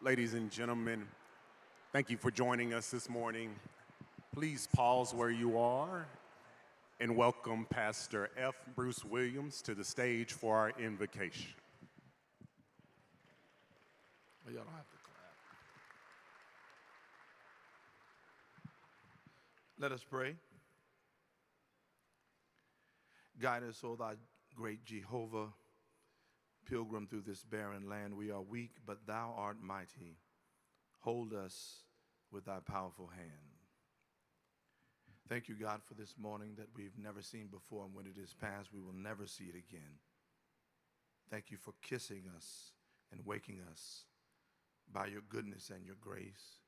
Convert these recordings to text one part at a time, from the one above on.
Ladies and gentlemen, thank you for joining us this morning. Please pause where you are and welcome Pastor F. Bruce Williams to the stage for our invocation. Well, y'all don't have to clap. Let us pray. Guide us, O thy great Jehovah, pilgrim through this barren land. We are weak, but thou art mighty. Hold us with thy powerful hand. Thank you, God, for this morning that we've never seen before, and when it is past, we will never see it again. Thank you for kissing us and waking us by your goodness and your grace.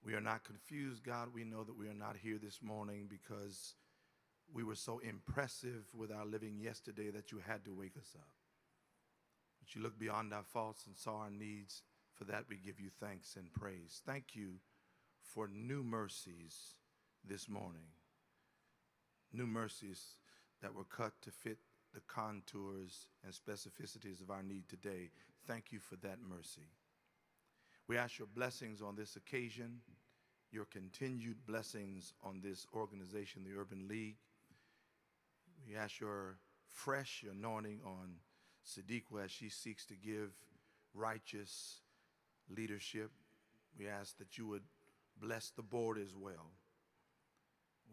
We are not confused, God. We know that we are not here this morning because we were so impressive with our living yesterday that you had to wake us up. But you looked beyond our faults and saw our needs. For that, we give you thanks and praise. Thank you for new mercies this morning. New mercies that were cut to fit the contours and specificities of our need today. Thank you for that mercy. We ask your blessings on this occasion, your continued blessings on this organization, the Urban League. We ask your fresh anointing on Sadiqa as she seeks to give righteous leadership. We ask that you would bless the board as well.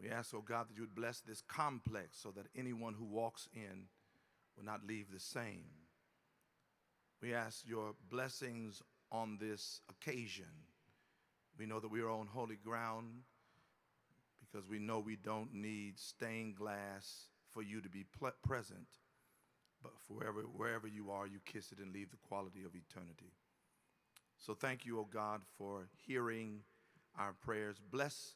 We ask, oh God, that you would bless this complex so that anyone who walks in will not leave the same. We ask your blessings on this occasion. We know that we are on holy ground because we know we don't need stained glass for you to be present, but wherever you are, you kiss it and leave the quality of eternity. So thank you, oh God, for hearing our prayers. Bless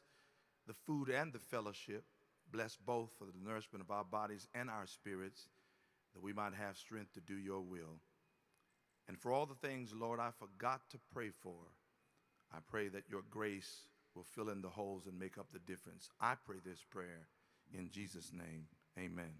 the food and the fellowship. Bless both for the nourishment of our bodies and our spirits, that we might have strength to do your will. And for all the things, Lord, I forgot to pray for, I pray that your grace will fill in the holes and make up the difference. I pray this prayer in Jesus' name. Amen.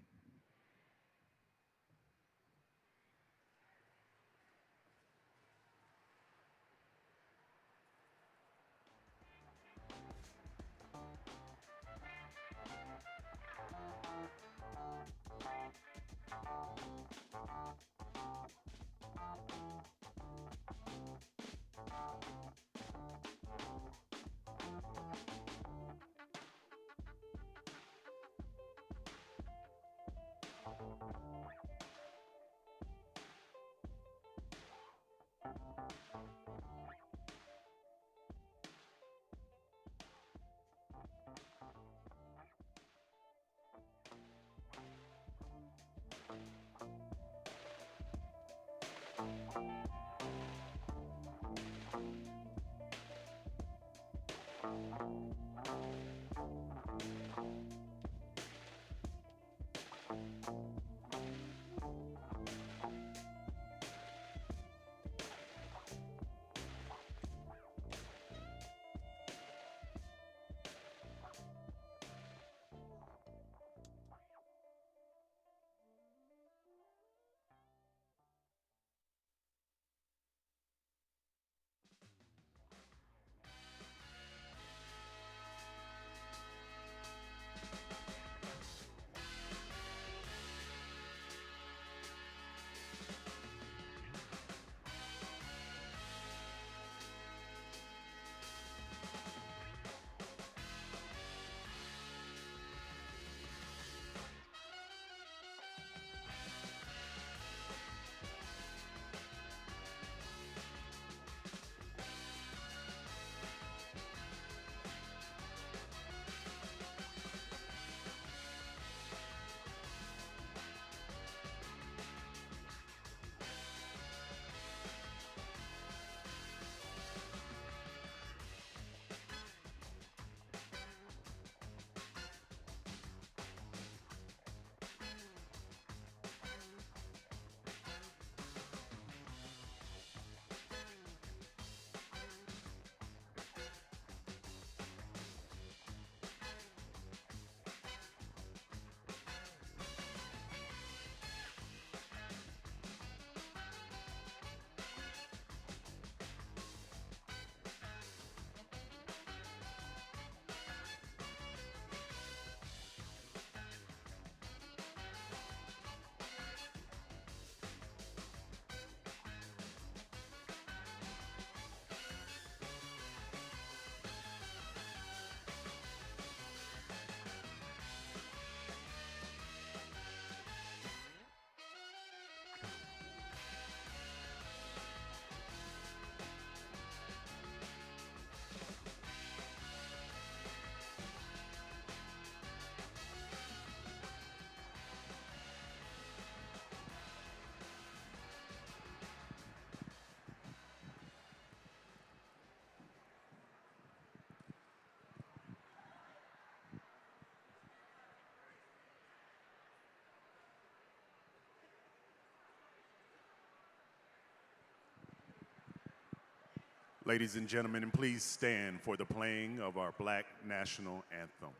Ladies and gentlemen, and please stand for the playing of our Black National Anthem.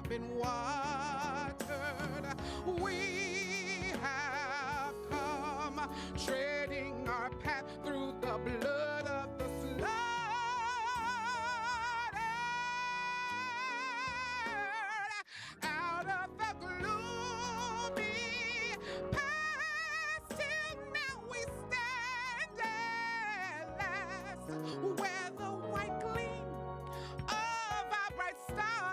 Been watered. We have come treading our path through the blood of the slaughtered. Out of the gloomy past till now we stand at last, where the white gleam of our bright star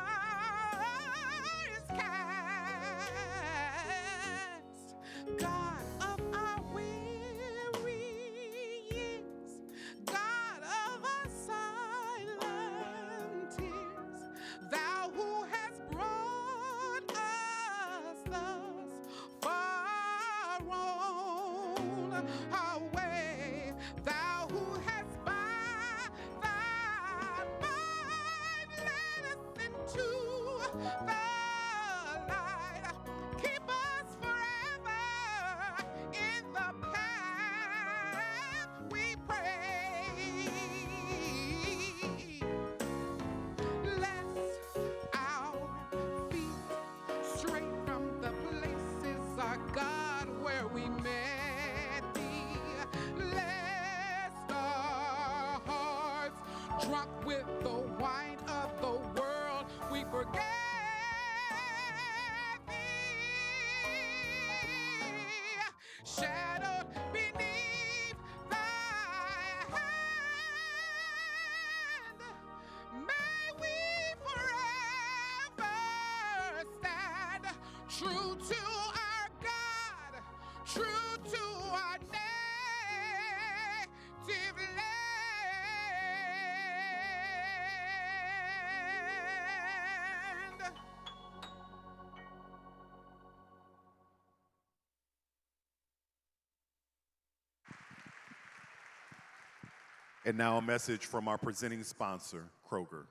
God of our weary years, God of our silent tears, thou who hast brought us thus far on our way, thou who hast by thy might led us into the light. Keep us forever in the path we pray. Lest our feet stray from the places, our God, where we met thee. Lest our hearts, drunk with the wine of the world, we forget shadowed beneath thy hand. May we forever stand true to our God, true to our native land. And now a message from our presenting sponsor, Kroger.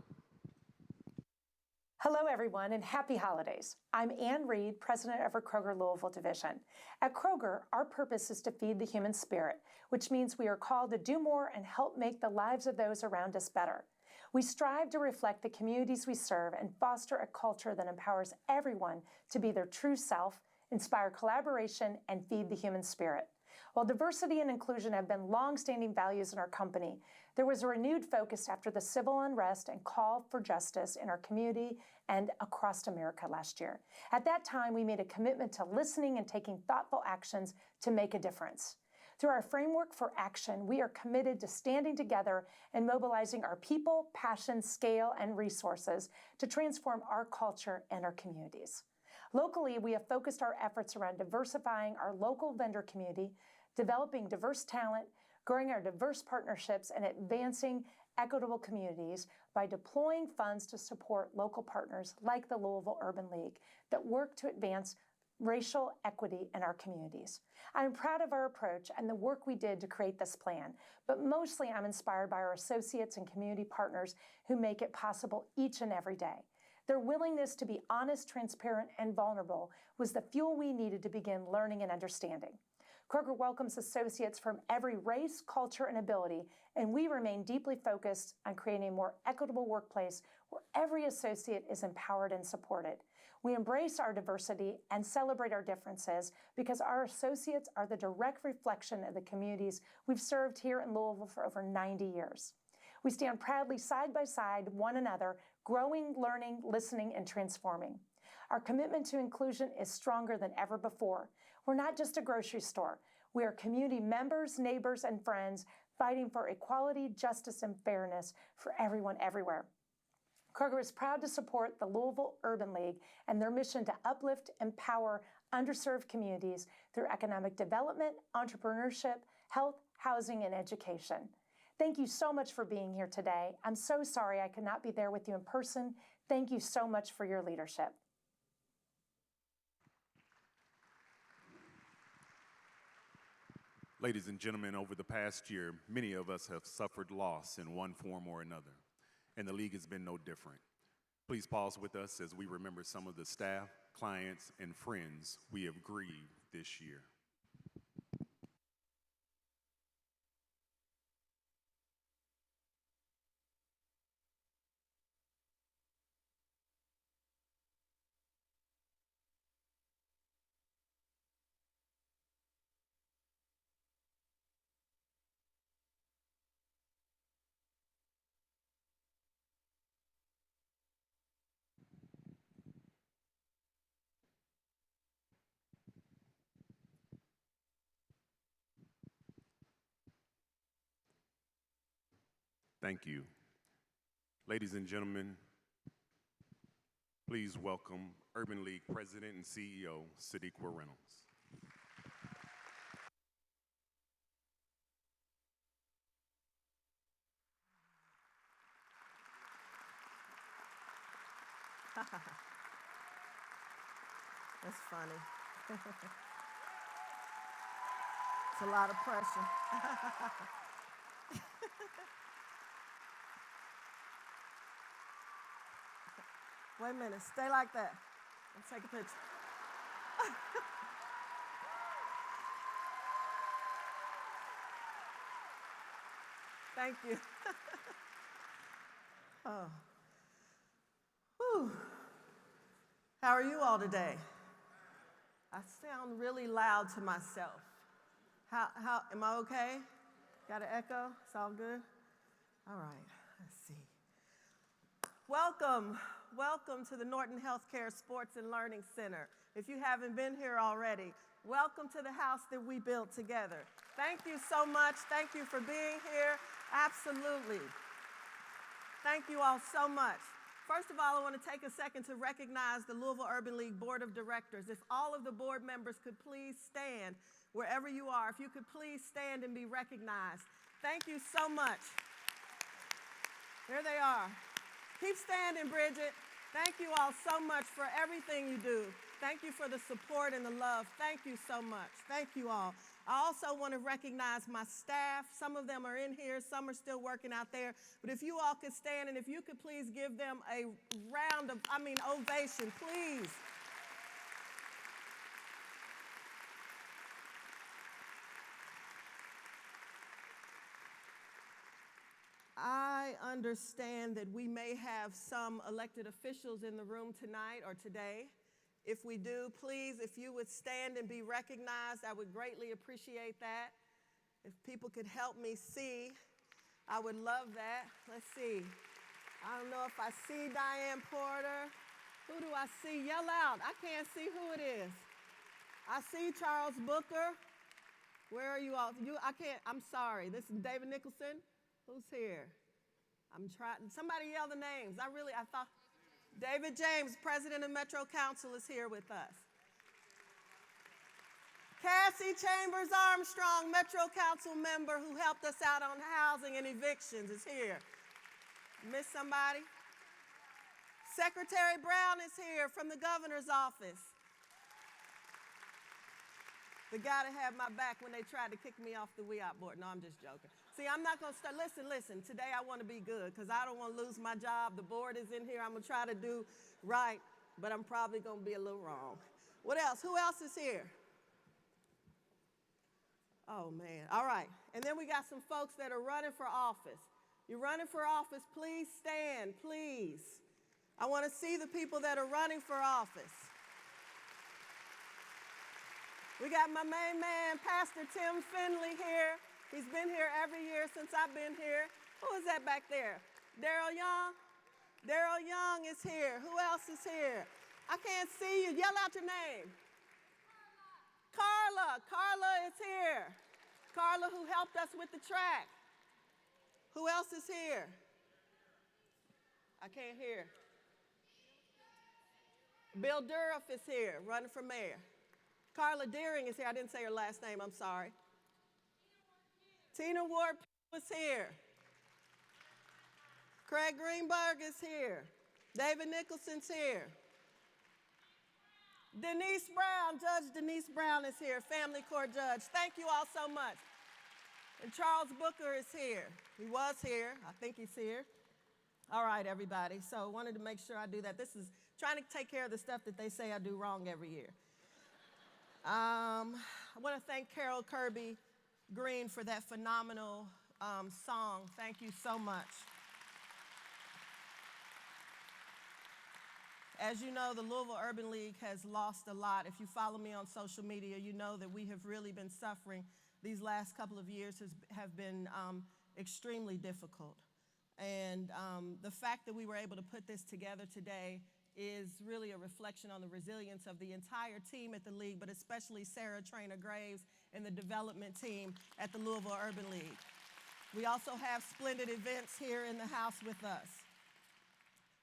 Hello, everyone, and happy holidays. I'm Ann Reed, president of our Kroger Louisville division. At Kroger, our purpose is to feed the human spirit, which means we are called to do more and help make the lives of those around us better. We strive to reflect the communities we serve and foster a culture that empowers everyone to be their true self, inspire collaboration, and feed the human spirit. While diversity and inclusion have been long-standing values in our company, there was a renewed focus after the civil unrest and call for justice in our community and across America last year. At that time, we made a commitment to listening and taking thoughtful actions to make a difference. Through our framework for action, we are committed to standing together and mobilizing our people, passion, scale, and resources to transform our culture and our communities. Locally, we have focused our efforts around diversifying our local vendor community, developing diverse talent, growing our diverse partnerships, and advancing equitable communities by deploying funds to support local partners like the Louisville Urban League that work to advance racial equity in our communities. I'm proud of our approach and the work we did to create this plan, but mostly I'm inspired by our associates and community partners who make it possible each and every day. Their willingness to be honest, transparent, and vulnerable was the fuel we needed to begin learning and understanding. Kroger welcomes associates from every race, culture, and ability, and we remain deeply focused on creating a more equitable workplace where every associate is empowered and supported. We embrace our diversity and celebrate our differences because our associates are the direct reflection of the communities we've served here in Louisville for over 90 years. We stand proudly side by side one another, growing, learning, listening, and transforming. Our commitment to inclusion is stronger than ever before. We're not just a grocery store. We are community members, neighbors, and friends fighting for equality, justice, and fairness for everyone everywhere. Kroger is proud to support the Louisville Urban League and their mission to uplift, empower underserved communities through economic development, entrepreneurship, health, housing, and education. Thank you so much for being here today. I'm so sorry I could not be there with you in person. Thank you so much for your leadership. Ladies and gentlemen, over the past year, many of us have suffered loss in one form or another, and the league has been no different. Please pause with us as we remember some of the staff, clients, and friends we have grieved this year. Thank you. Ladies and gentlemen, please welcome Urban League President and CEO, Sadiqa Reynolds. That's funny. It's a lot of pressure. Wait a minute, stay like that. Let's take a picture. Thank you. Oh. Whew. How are you all today? I sound really loud to myself. How am I okay? Got an echo? It's all good? All right, let's see. Welcome to the Norton Healthcare Sports and Learning Center. If you haven't been here already, welcome to the house that we built together. Thank you so much. Thank you for being here. Absolutely. Thank you all so much. First of all, I want to take a second to recognize the Louisville Urban League Board of Directors. If all of the board members could please stand wherever you are, if you could please stand and be recognized. Thank you so much. There they are. Keep standing, Bridget. Thank you all so much for everything you do. Thank you for the support and the love. Thank you so much. Thank you all. I also want to recognize my staff. Some of them are in here, some are still working out there. But if you all could stand and if you could please give them a round of, ovation, please. I understand that we may have some elected officials in the room tonight or today. If we do, please, if you would stand and be recognized, I would greatly appreciate that. If people could help me see, I would love that. Let's see. I don't know if I see Diane Porter. Who do I see? Yell out. I can't see who it is. I see Charles Booker. Where are you all? I'm sorry. This is David Nicholson. Who's here? I'm trying. Somebody yell the names. I thought. David James, President of Metro Council, is here with us. Cassie Chambers Armstrong, Metro Council member who helped us out on housing and evictions, is here. Miss somebody? Secretary Brown is here from the governor's office. The guy that had my back when they tried to kick me off the WIOP board. No, I'm just joking. See, I'm not going to start. Listen. Today I want to be good because I don't want to lose my job. The board is in here. I'm going to try to do right, but I'm probably going to be a little wrong. What else? Who else is here? Oh, man. All right. And then we got some folks that are running for office. You're running for office. Please stand, please. I want to see the people that are running for office. We got my main man, Pastor Tim Finley here. He's been here every year since I've been here. Who is that back there? Daryl Young? Daryl Young is here. Who else is here? I can't see you. Yell out your name. Carla. Carla is here. Carla, who helped us with the track. Who else is here? I can't hear. Bill Durff is here, running for mayor. Carla Deering is here. I didn't say her last name. I'm sorry. Tina Ward was here. Craig Greenberg is here. David Nicholson's here. Denise Brown, Judge Denise Brown is here, family court judge. Thank you all so much. And Charles Booker is here. He was here. I think he's here. All right, everybody. So I wanted to make sure I do that. This is trying to take care of the stuff that they say I do wrong every year. I want to thank Carol Kirby Green for that phenomenal song. Thank you so much. As you know, the Louisville Urban League has lost a lot. If you follow me on social media, you know that we have really been suffering. These last couple of years have been extremely difficult. And the fact that we were able to put this together today is really a reflection on the resilience of the entire team at the league, but especially Sarah Traynor Graves and the development team at the Louisville Urban League. We also have splendid events here in the house with us.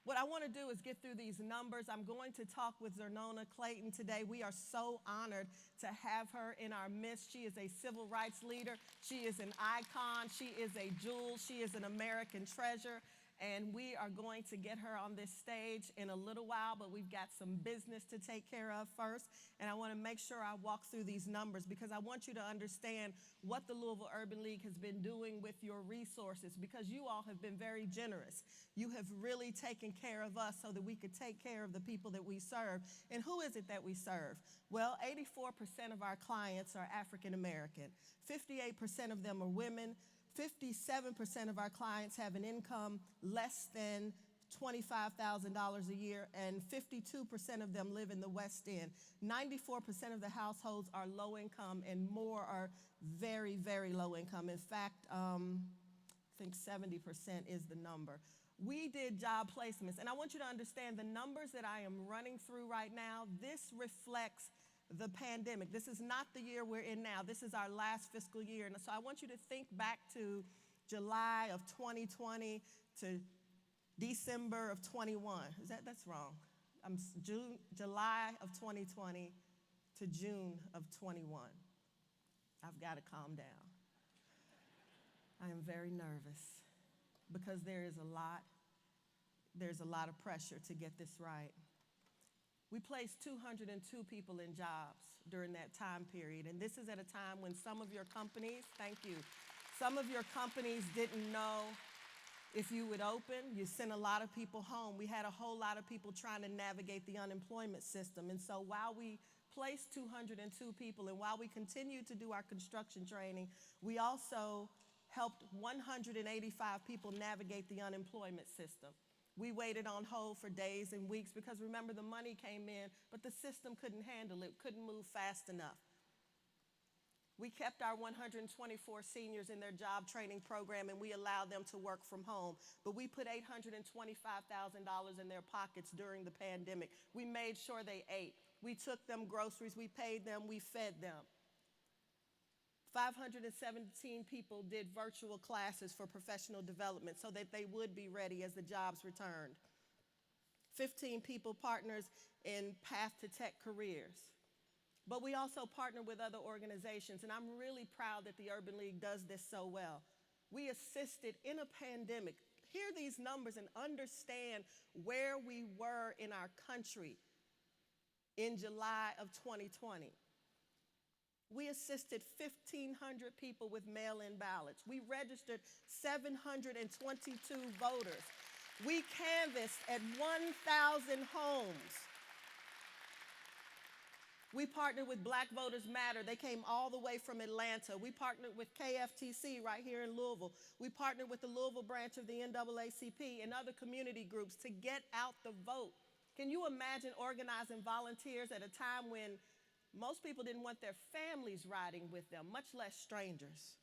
What I want to do is get through these numbers. I'm going to talk with Xernona Clayton today. We are so honored to have her in our midst. She is a civil rights leader. She is an icon. She is a jewel. She is an American treasure. And we are going to get her on this stage in a little while, but we've got some business to take care of first. And I want to make sure I walk through these numbers because I want you to understand what the Louisville Urban League has been doing with your resources because you all have been very generous. You have really taken care of us so that we could take care of the people that we serve. And who is it that we serve? Well, 84% of our clients are African American. 58% of them are women. 57% of our clients have an income less than $25,000 a year, and 52% of them live in the West End. 94% of the households are low income, and more are very, very low income. In fact, I think 70% is the number. We did job placements, and I want you to understand the numbers that I am running through right now, this reflects the pandemic. This is not the year we're in now. This is our last fiscal year. And so I want you to think back to July of 2020 to December of 21. That's wrong. July of 2020 to June of 21. I've got to calm down. I am very nervous because there's a lot of pressure to get this right. We placed 202 people in jobs during that time period. And this is at a time when some of your companies, thank you, some of your companies didn't know if you would open. You sent a lot of people home. We had a whole lot of people trying to navigate the unemployment system. And so while we placed 202 people and while we continued to do our construction training, we also helped 185 people navigate the unemployment system. We waited on hold for days and weeks because remember the money came in, but the system couldn't handle it, couldn't move fast enough. We kept our 124 seniors in their job training program and we allowed them to work from home. But we put $825,000 in their pockets during the pandemic. We made sure they ate. We took them groceries, we paid them, we fed them. 517 people did virtual classes for professional development so that they would be ready as the jobs returned. 15 people partners in Path to Tech careers. But we also partner with other organizations, and I'm really proud that the Urban League does this so well. We assisted in a pandemic. Hear these numbers and understand where we were in our country in July of 2020. We assisted 1,500 people with mail-in ballots. We registered 722 voters. We canvassed at 1,000 homes. We partnered with Black Voters Matter. They came all the way from Atlanta. We partnered with KFTC right here in Louisville. We partnered with the Louisville branch of the NAACP and other community groups to get out the vote. Can you imagine organizing volunteers at a time when most people didn't want their families riding with them, much less strangers?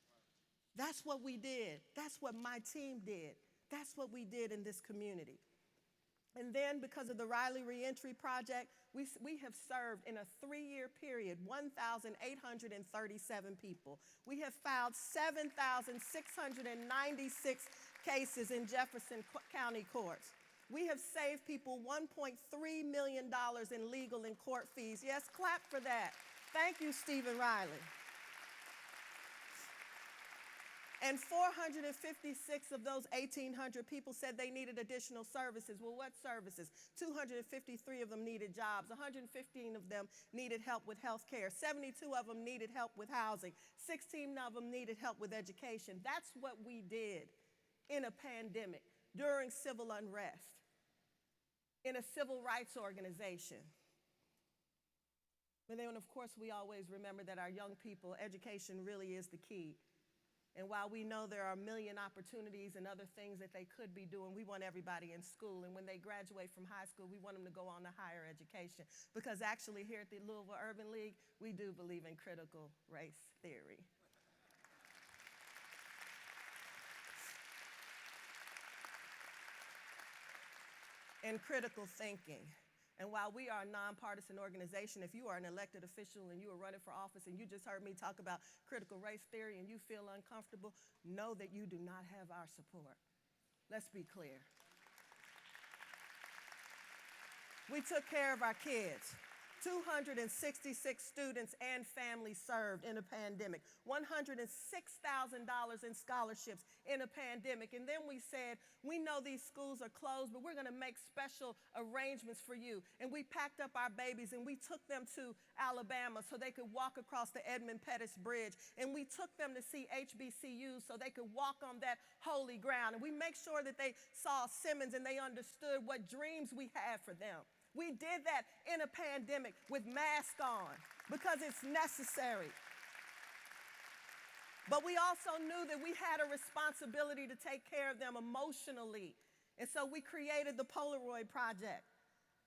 That's what we did. That's what my team did. That's what we did in this community. And then because of the Riley Reentry Project, we have served in a 3-year period 1,837 people. We have filed 7,696 cases in Jefferson County courts. We have saved people $1.3 million in legal and court fees. Yes, clap for that. Thank you, Stephen Riley. And 456 of those 1,800 people said they needed additional services. Well, what services? 253 of them needed jobs. 115 of them needed help with health care. 72 of them needed help with housing. 16 of them needed help with education. That's what we did in a pandemic, during civil unrest, in a civil rights organization. And then, of course, we always remember that our young people, education really is the key. And while we know there are a million opportunities and other things that they could be doing, we want everybody in school. And when they graduate from high school, we want them to go on to higher education. Because actually here at the Louisville Urban League, we do believe in critical race theory. And critical thinking. And while we are a nonpartisan organization, if you are an elected official and you are running for office and you just heard me talk about critical race theory and you feel uncomfortable, know that you do not have our support. Let's be clear. We took care of our kids. 266 students and families served in a pandemic, $106,000 in scholarships in a pandemic. And then we said, we know these schools are closed, but we're going to make special arrangements for you. And we packed up our babies and we took them to Alabama so they could walk across the Edmund Pettus Bridge. And we took them to see HBCUs so they could walk on that holy ground. And we make sure that they saw Simmons and they understood what dreams we had for them. We did that in a pandemic with masks on because it's necessary. But we also knew that we had a responsibility to take care of them emotionally. And so we created the Polaroid Project.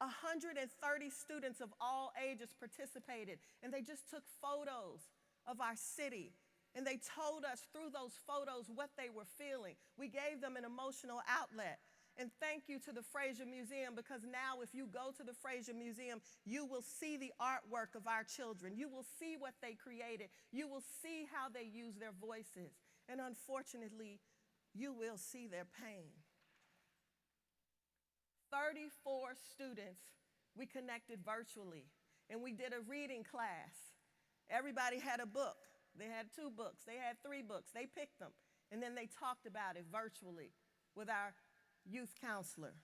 130 students of all ages participated, and they just took photos of our city. And they told us through those photos what they were feeling. We gave them an emotional outlet. And thank you to the Fraser Museum, because now if you go to the Fraser Museum, you will see the artwork of our children. You will see what they created. You will see how they use their voices. And unfortunately, you will see their pain. 34 students we connected virtually, and we did a reading class. Everybody had a book. They had 2 books. They had 3 books. They picked them, and then they talked about it virtually with our youth counselor.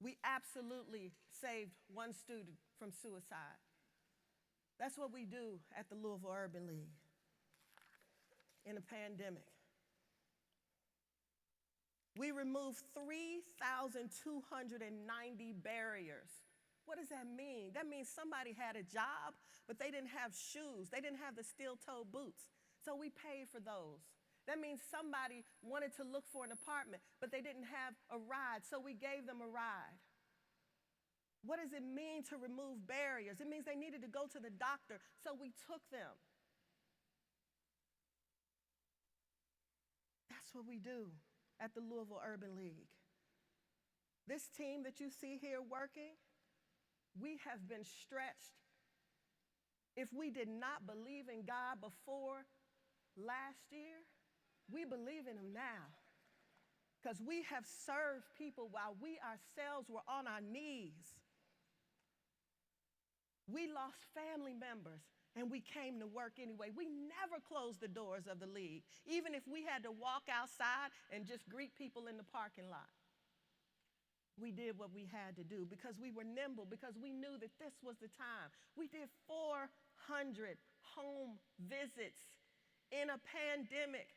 We absolutely saved one student from suicide. That's what we do at the Louisville Urban League in a pandemic. We removed 3,290 barriers. What does that mean? That means somebody had a job, but they didn't have shoes. They didn't have the steel-toe boots. So we paid for those. That means somebody wanted to look for an apartment, but they didn't have a ride, so we gave them a ride. What does it mean to remove barriers? It means they needed to go to the doctor, so we took them. That's what we do at the Louisville Urban League. This team that you see here working, we have been stretched. If we did not believe in God before last year, we believe in him now. Because we have served people while we ourselves were on our knees. We lost family members, and we came to work anyway. We never closed the doors of the league, even if we had to walk outside and just greet people in the parking lot. We did what we had to do because we were nimble, because we knew that this was the time. We did 400 home visits in a pandemic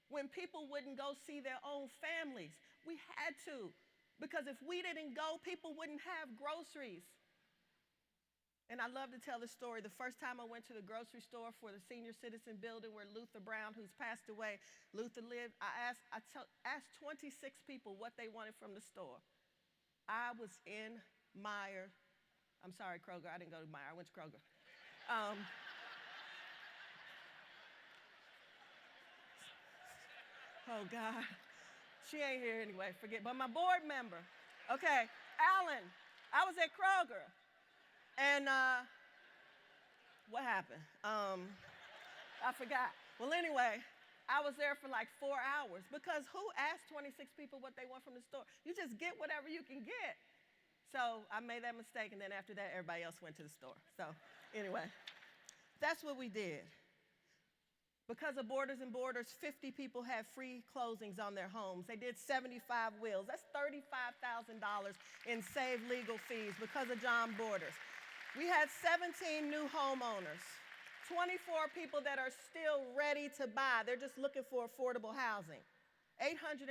when people wouldn't go see their own families. We had to, because if we didn't go, people wouldn't have groceries. And I love to tell the story. The first time I went to the grocery store for the senior citizen building where Luther Brown, who's passed away, Luther lived, I asked 26 people what they wanted from the store. I was in Meijer. I'm sorry, Kroger. I didn't go to Meijer. I went to Kroger. Oh, God. She ain't here anyway. Forget. But my board member, okay, Alan, I was at Kroger. And what happened? I forgot. Well, anyway, I was there for like 4 hours because who asked 26 people what they want from the store? You just get whatever you can get. So I made that mistake, and then after that, everybody else went to the store. So anyway, that's what we did. Because of Borders and Borders, 50 people had free closings on their homes. They did 75 wills. That's $35,000 in saved legal fees because of John Borders. We had 17 new homeowners, 24 people that are still ready to buy. They're just looking for affordable housing. 893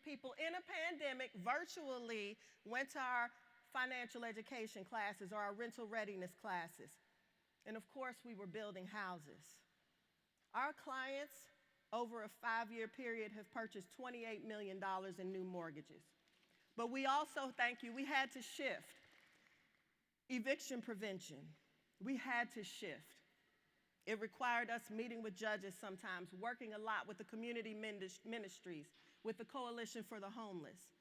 people in a pandemic virtually went to our financial education classes or our rental readiness classes. And of course, we were building houses. Our clients, over a 5-year period, have purchased $28 million in new mortgages. But we also, thank you, we had to shift. Eviction prevention, we had to shift. It required us meeting with judges sometimes, working a lot with the community ministries, with the Coalition for the Homeless.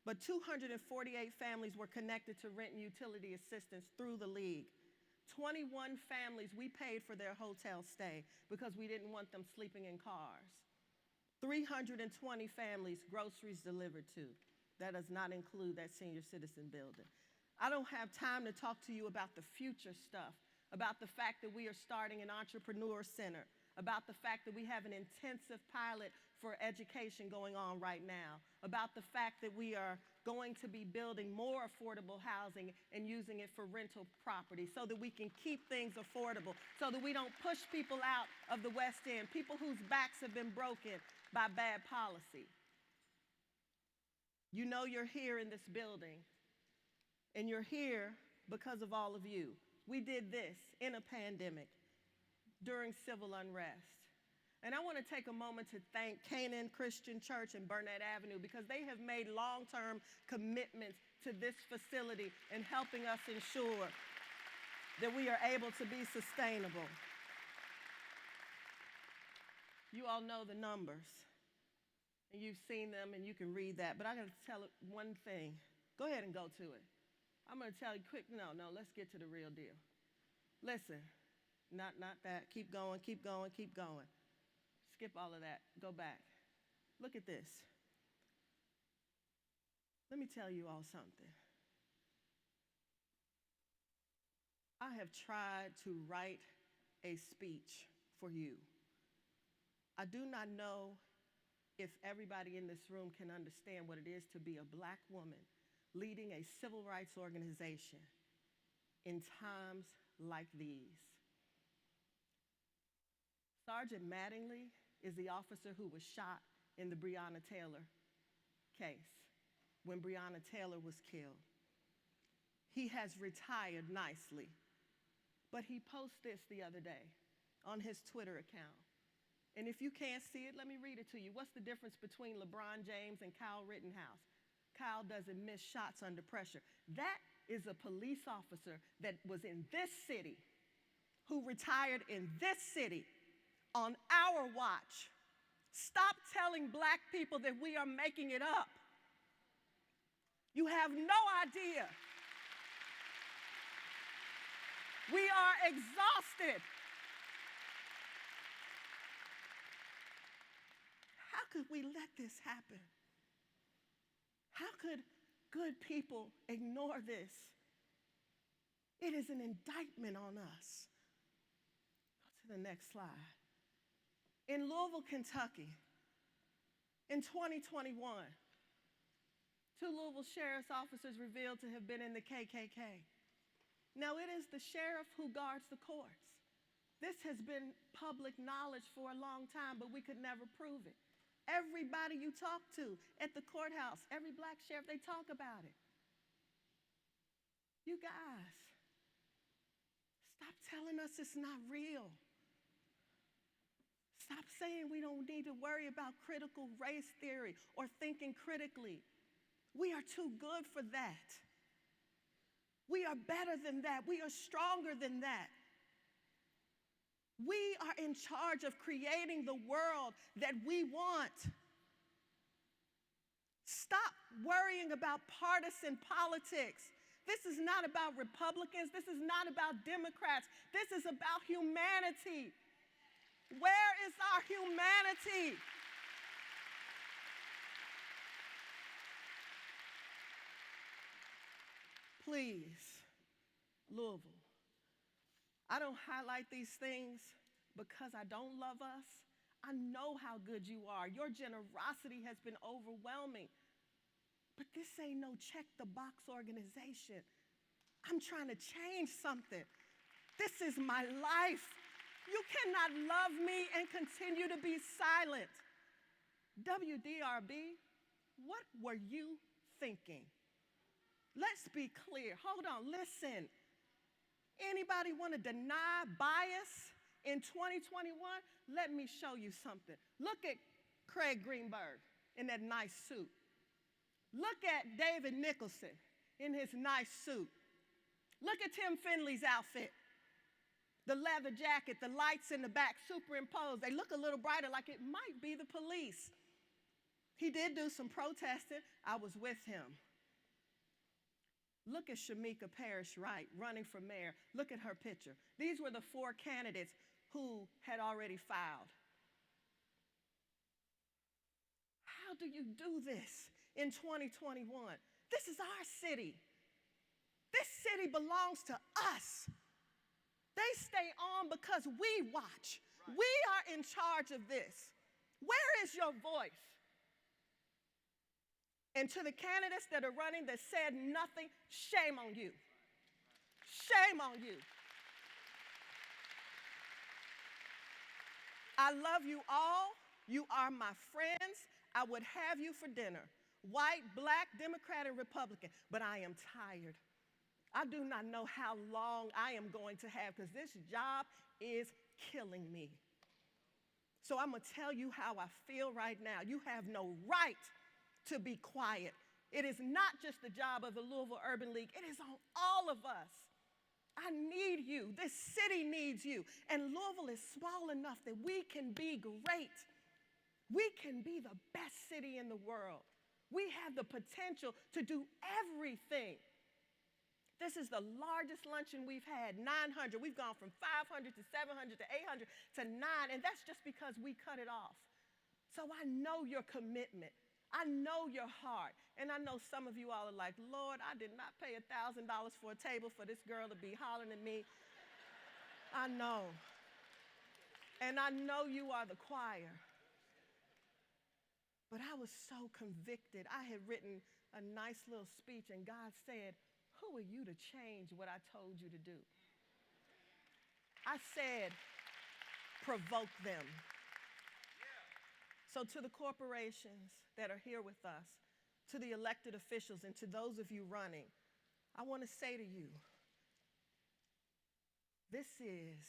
But 248 families were connected to rent and utility assistance through the league. 21 families, we paid for their hotel stay because we didn't want them sleeping in cars. 320 families, groceries delivered to. That does not include that senior citizen building. I don't have time to talk to you about the future stuff, about the fact that we are starting an entrepreneur center, about the fact that we have an intensive pilot for education going on right now, about the fact that we are going to be building more affordable housing and using it for rental property so that we can keep things affordable, so that we don't push people out of the West End, people whose backs have been broken by bad policy. You know you're here in this building, and you're here because of all of you. We did this in a pandemic during civil unrest. And I want to take a moment to thank Canaan Christian Church and Burnett Avenue because they have made long-term commitments to this facility and helping us ensure that we are able to be sustainable. You all know the numbers, and you've seen them, and you can read that. But I got to tell it one thing. Go ahead and go to it. I'm going to tell you quick. No, let's get to the real deal. Listen, not that. Keep going, keep going, keep going. Skip all of that. Go back. Look at this. Let me tell you all something. I have tried to write a speech for you. I do not know if everybody in this room can understand what it is to be a black woman leading a civil rights organization in times like these. Sergeant Mattingly is the officer who was shot in the Breonna Taylor case when Breonna Taylor was killed. He has retired nicely, but he posted this the other day on his Twitter account. And if you can't see it, let me read it to you. What's the difference between LeBron James and Kyle Rittenhouse? Kyle doesn't miss shots under pressure. That is a police officer that was in this city, who retired in this city on our watch. Stop telling black people that we are making it up. You have no idea. We are exhausted. How could we let this happen? How could good people ignore this? It is an indictment on us. Go to the next slide. In Louisville, Kentucky, in 2021, 2 Louisville sheriff's officers revealed to have been in the KKK. Now, it is the sheriff who guards the courts. This has been public knowledge for a long time, but we could never prove it. Everybody you talk to at the courthouse, every black sheriff, they talk about it. You guys, stop telling us it's not real. Stop saying we don't need to worry about critical race theory or thinking critically. We are too good for that. We are better than that. We are stronger than that. We are in charge of creating the world that we want. Stop worrying about partisan politics. This is not about Republicans. This is not about Democrats. This is about humanity. Where is our humanity? Please, Louisville, I don't highlight these things because I don't love us. I know how good you are. Your generosity has been overwhelming. But this ain't no check-the-box organization. I'm trying to change something. This is my life. You cannot love me and continue to be silent. WDRB, what were you thinking? Let's be clear. Hold on, listen. Anybody want to deny bias in 2021? Let me show you something. Look at Craig Greenberg in that nice suit. Look at David Nicholson in his nice suit. Look at Tim Finley's outfit. The leather jacket, the lights in the back superimposed. They look a little brighter, like it might be the police. He did do some protesting. I was with him. Look at Shamika Parrish Wright running for mayor. Look at her picture. These were the 4 candidates who had already filed. How do you do this in 2021? This is our city. This city belongs to us. They stay on because we watch. Right. We are in charge of this. Where is your voice? And to the candidates that are running that said nothing, shame on you. Shame on you. I love you all. You are my friends. I would have you for dinner. White, black, Democrat, and Republican. But I am tired. I do not know how long I am going to have because this job is killing me. So I'm going to tell you how I feel right now. You have no right to be quiet. It is not just the job of the Louisville Urban League. It is on all of us. I need you. This city needs you. And Louisville is small enough that we can be great. We can be the best city in the world. We have the potential to do everything. This is the largest luncheon we've had, 900. We've gone from 500 to 700 to 800 to 9, and that's just because we cut it off. So I know your commitment. I know your heart. And I know some of you all are like, Lord, I did not pay $1,000 for a table for this girl to be hollering at me. I know. And I know you are the choir. But I was so convicted. I had written a nice little speech, and God said, who are you to change what I told you to do? I said, provoke them. So to the corporations that are here with us, to the elected officials, and to those of you running, I want to say to you, this is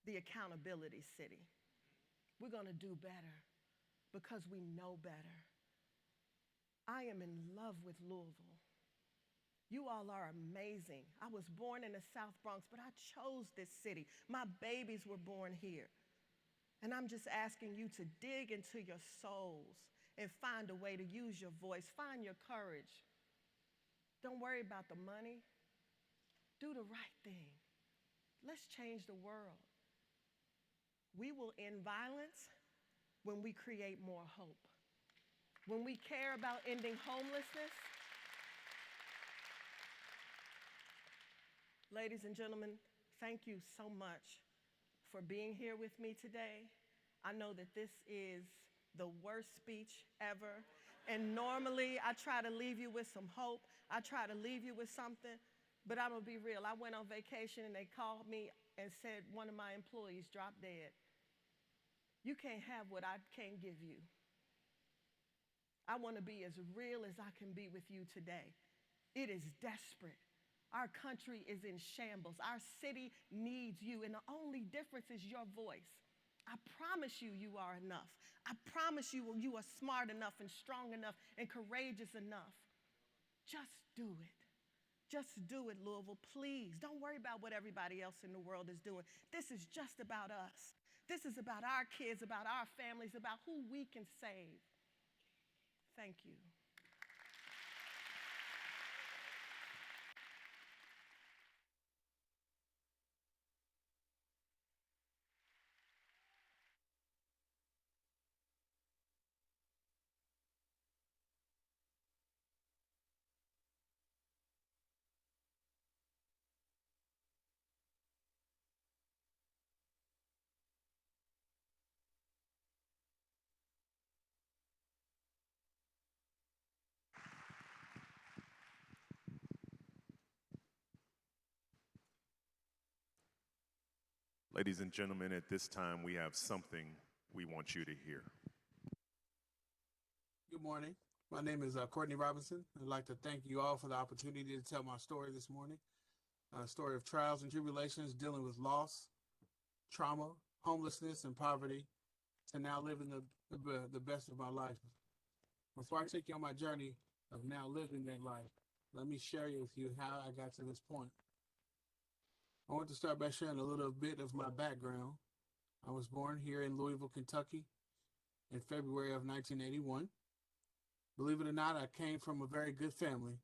the accountability city. We're going to do better because we know better. I am in love with Louisville. You all are amazing. I was born in the South Bronx, but I chose this city. My babies were born here. And I'm just asking you to dig into your souls and find a way to use your voice. Find your courage. Don't worry about the money. Do the right thing. Let's change the world. We will end violence when we create more hope. When we care about ending homelessness. Ladies and gentlemen, thank you so much for being here with me today. I know that this is the worst speech ever. And normally I try to leave you with some hope. I try to leave you with something, but I'm gonna be real. I went on vacation and they called me and said one of my employees dropped dead. You can't have what I can't give you. I wanna be as real as I can be with you today. It is desperate. Our country is in shambles. Our city needs you, and the only difference is your voice. I promise you, you are enough. I promise you, you are smart enough and strong enough and courageous enough. Just do it. Just do it, Louisville, please. Don't worry about what everybody else in the world is doing. This is just about us. This is about our kids, about our families, about who we can save. Thank you. Ladies and gentlemen, at this time, we have something we want you to hear. Good morning. My name is Courtney Robinson. I'd like to thank you all for the opportunity to tell my story this morning. A story of trials and tribulations, dealing with loss, trauma, homelessness, and poverty, to now living the best of my life. Before I take you on my journey of now living that life, let me share with you how I got to this point. I want to start by sharing a little bit of my background. I was born here in Louisville, Kentucky in February of 1981. Believe it or not, I came from a very good family.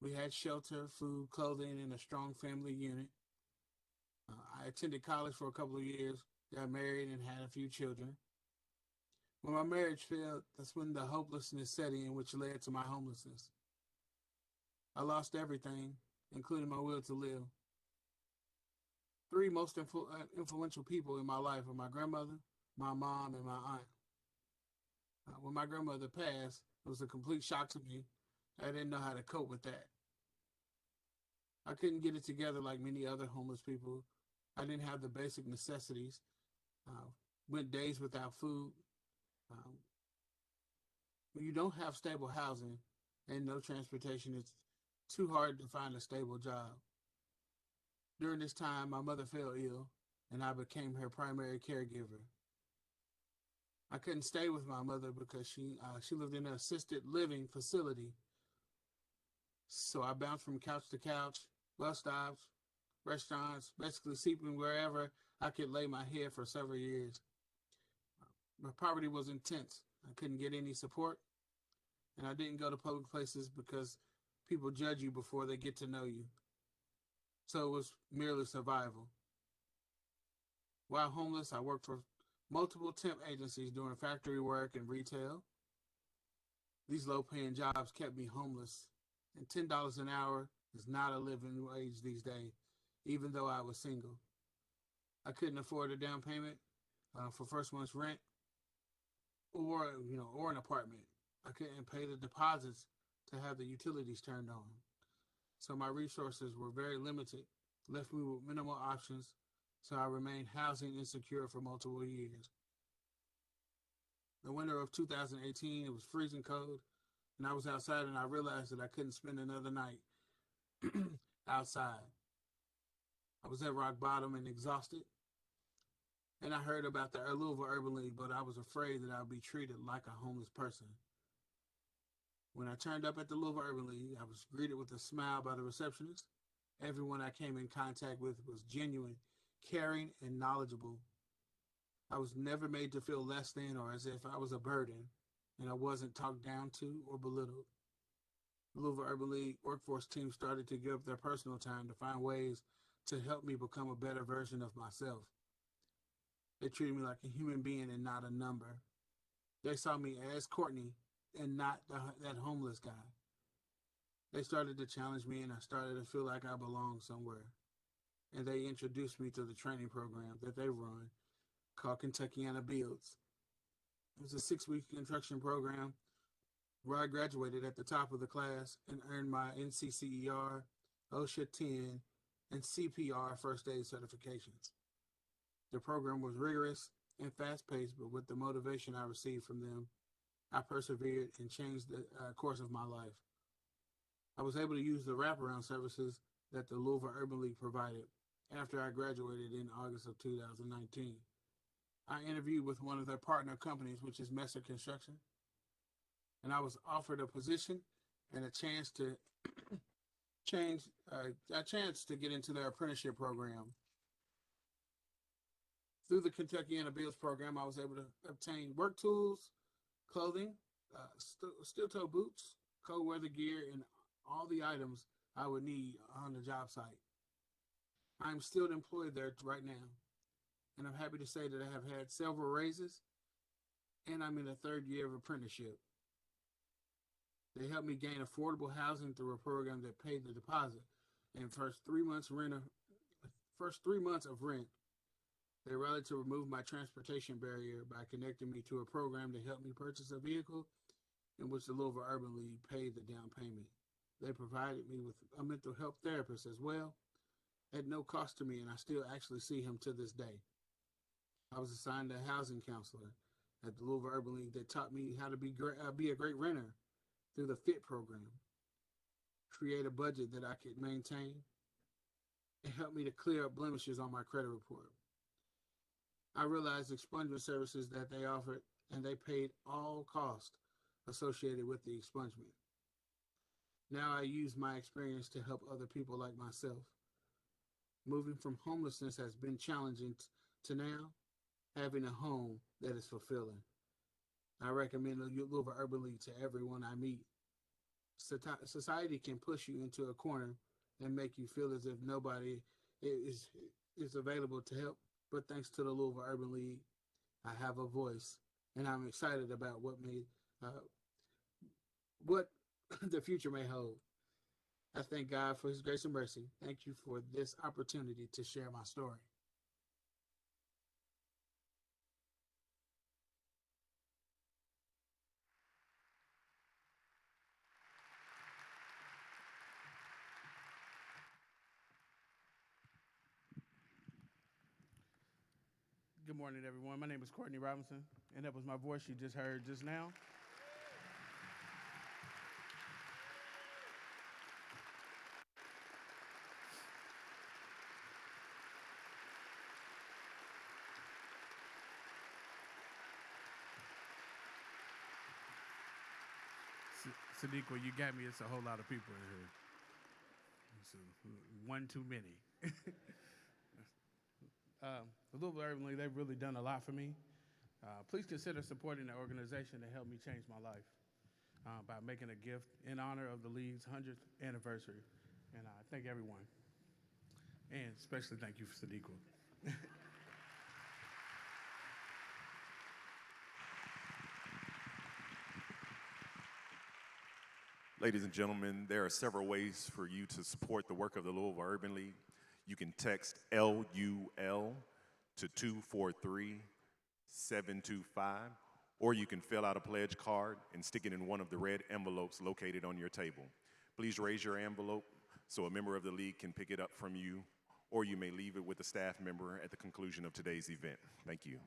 We had shelter, food, clothing, and a strong family unit. I attended college for a couple of years, got married, and had a few children. When my marriage failed, that's when the hopelessness set in, which led to my homelessness. I lost everything, including my will to live. Three most influential people in my life are my grandmother, my mom, and my aunt. When my grandmother passed, it was a complete shock to me. I didn't know how to cope with that. I couldn't get it together like many other homeless people. I didn't have the basic necessities. Went days without food. When you don't have stable housing and no transportation, it's too hard to find a stable job. During this time, my mother fell ill, and I became her primary caregiver. I couldn't stay with my mother because she lived in an assisted living facility. So I bounced from couch to couch, bus stops, restaurants, basically sleeping wherever I could lay my head for several years. My poverty was intense. I couldn't get any support, and I didn't go to public places because people judge you before they get to know you. So it was merely survival. While homeless, I worked for multiple temp agencies doing factory work and retail. These low-paying jobs kept me homeless, and $10 an hour is not a living wage these days, even though I was single. I couldn't afford a down payment for first month's rent or an apartment. I couldn't pay the deposits to have the utilities turned on. So my resources were very limited, left me with minimal options, so I remained housing insecure for multiple years. The winter of 2018, it was freezing cold, and I was outside and I realized that I couldn't spend another night outside. I was at rock bottom and exhausted, and I heard about the Louisville Urban League, but I was afraid that I would be treated like a homeless person. When I turned up at the Louisville Urban League, I was greeted with a smile by the receptionist. Everyone I came in contact with was genuine, caring, and knowledgeable. I was never made to feel less than or as if I was a burden, and I wasn't talked down to or belittled. The Louisville Urban League workforce team started to give up their personal time to find ways to help me become a better version of myself. They treated me like a human being and not a number. They saw me as Courtney and not that homeless guy. They started to challenge me, and I started to feel like I belonged somewhere. And they introduced me to the training program that they run called Kentuckiana Builds. It was a 6-week instruction program where I graduated at the top of the class and earned my NCCER, OSHA 10, and CPR first aid certifications. The program was rigorous and fast-paced, but with the motivation I received from them, I persevered and changed the course of my life. I was able to use the wraparound services that the Louisville Urban League provided after I graduated in August of 2019. I interviewed with one of their partner companies, which is Messer Construction, and I was offered a position and a chance to get into their apprenticeship program. Through the Kentuckiana Builds program, I was able to obtain work tools, clothing, steel-toe boots, cold weather gear, and all the items I would need on the job site. I'm still employed there right now, and I'm happy to say that I have had several raises, and I'm in the 3rd year of apprenticeship. They helped me gain affordable housing through a program that paid the deposit, and first 3 months of rent. They rallied to remove my transportation barrier by connecting me to a program to help me purchase a vehicle in which the Louisville Urban League paid the down payment. They provided me with a mental health therapist as well, at no cost to me, and I still actually see him to this day. I was assigned a housing counselor at the Louisville Urban League that taught me how to be a great renter through the FIT program, create a budget that I could maintain, and help me to clear up blemishes on my credit report. I realized expungement services that they offered, and they paid all costs associated with the expungement. Now I use my experience to help other people like myself. Moving from homelessness has been challenging to now having a home that is fulfilling. I recommend the Louisville Urban League to everyone I meet. Society can push you into a corner and make you feel as if nobody is available to help. But thanks to the Louisville Urban League, I have a voice, and I'm excited about what the future may hold. I thank God for His grace and mercy. Thank you for this opportunity to share my story. Good morning, everyone. My name is Courtney Robinson, and that was my voice you just heard just now. Sadiqa, you got me. It's a whole lot of people in here. It's one too many. The Louisville Urban League, they've really done a lot for me. Please consider supporting the organization to help me change my life by making a gift in honor of the league's 100th anniversary. And I thank everyone. And especially thank you for Sadiqa. Ladies and gentlemen, there are several ways for you to support the work of the Louisville Urban League. You can text LUL to 243-725, Or you can fill out a pledge card and stick it in one of the red envelopes located on your table. Please raise your envelope so a member of the league can pick it up from you, or you may leave it with a staff member at the conclusion of today's event. Thank you.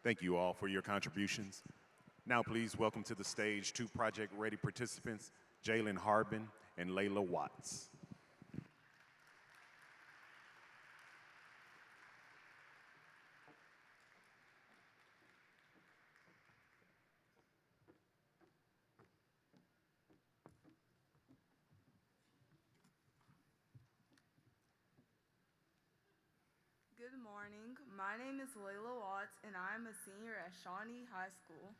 Thank you all for your contributions. Now please welcome to the stage two Project Ready participants, Jalen Harbin and Layla Watts. Good morning. My name is Layla Watts, and I'm a senior at Shawnee High School.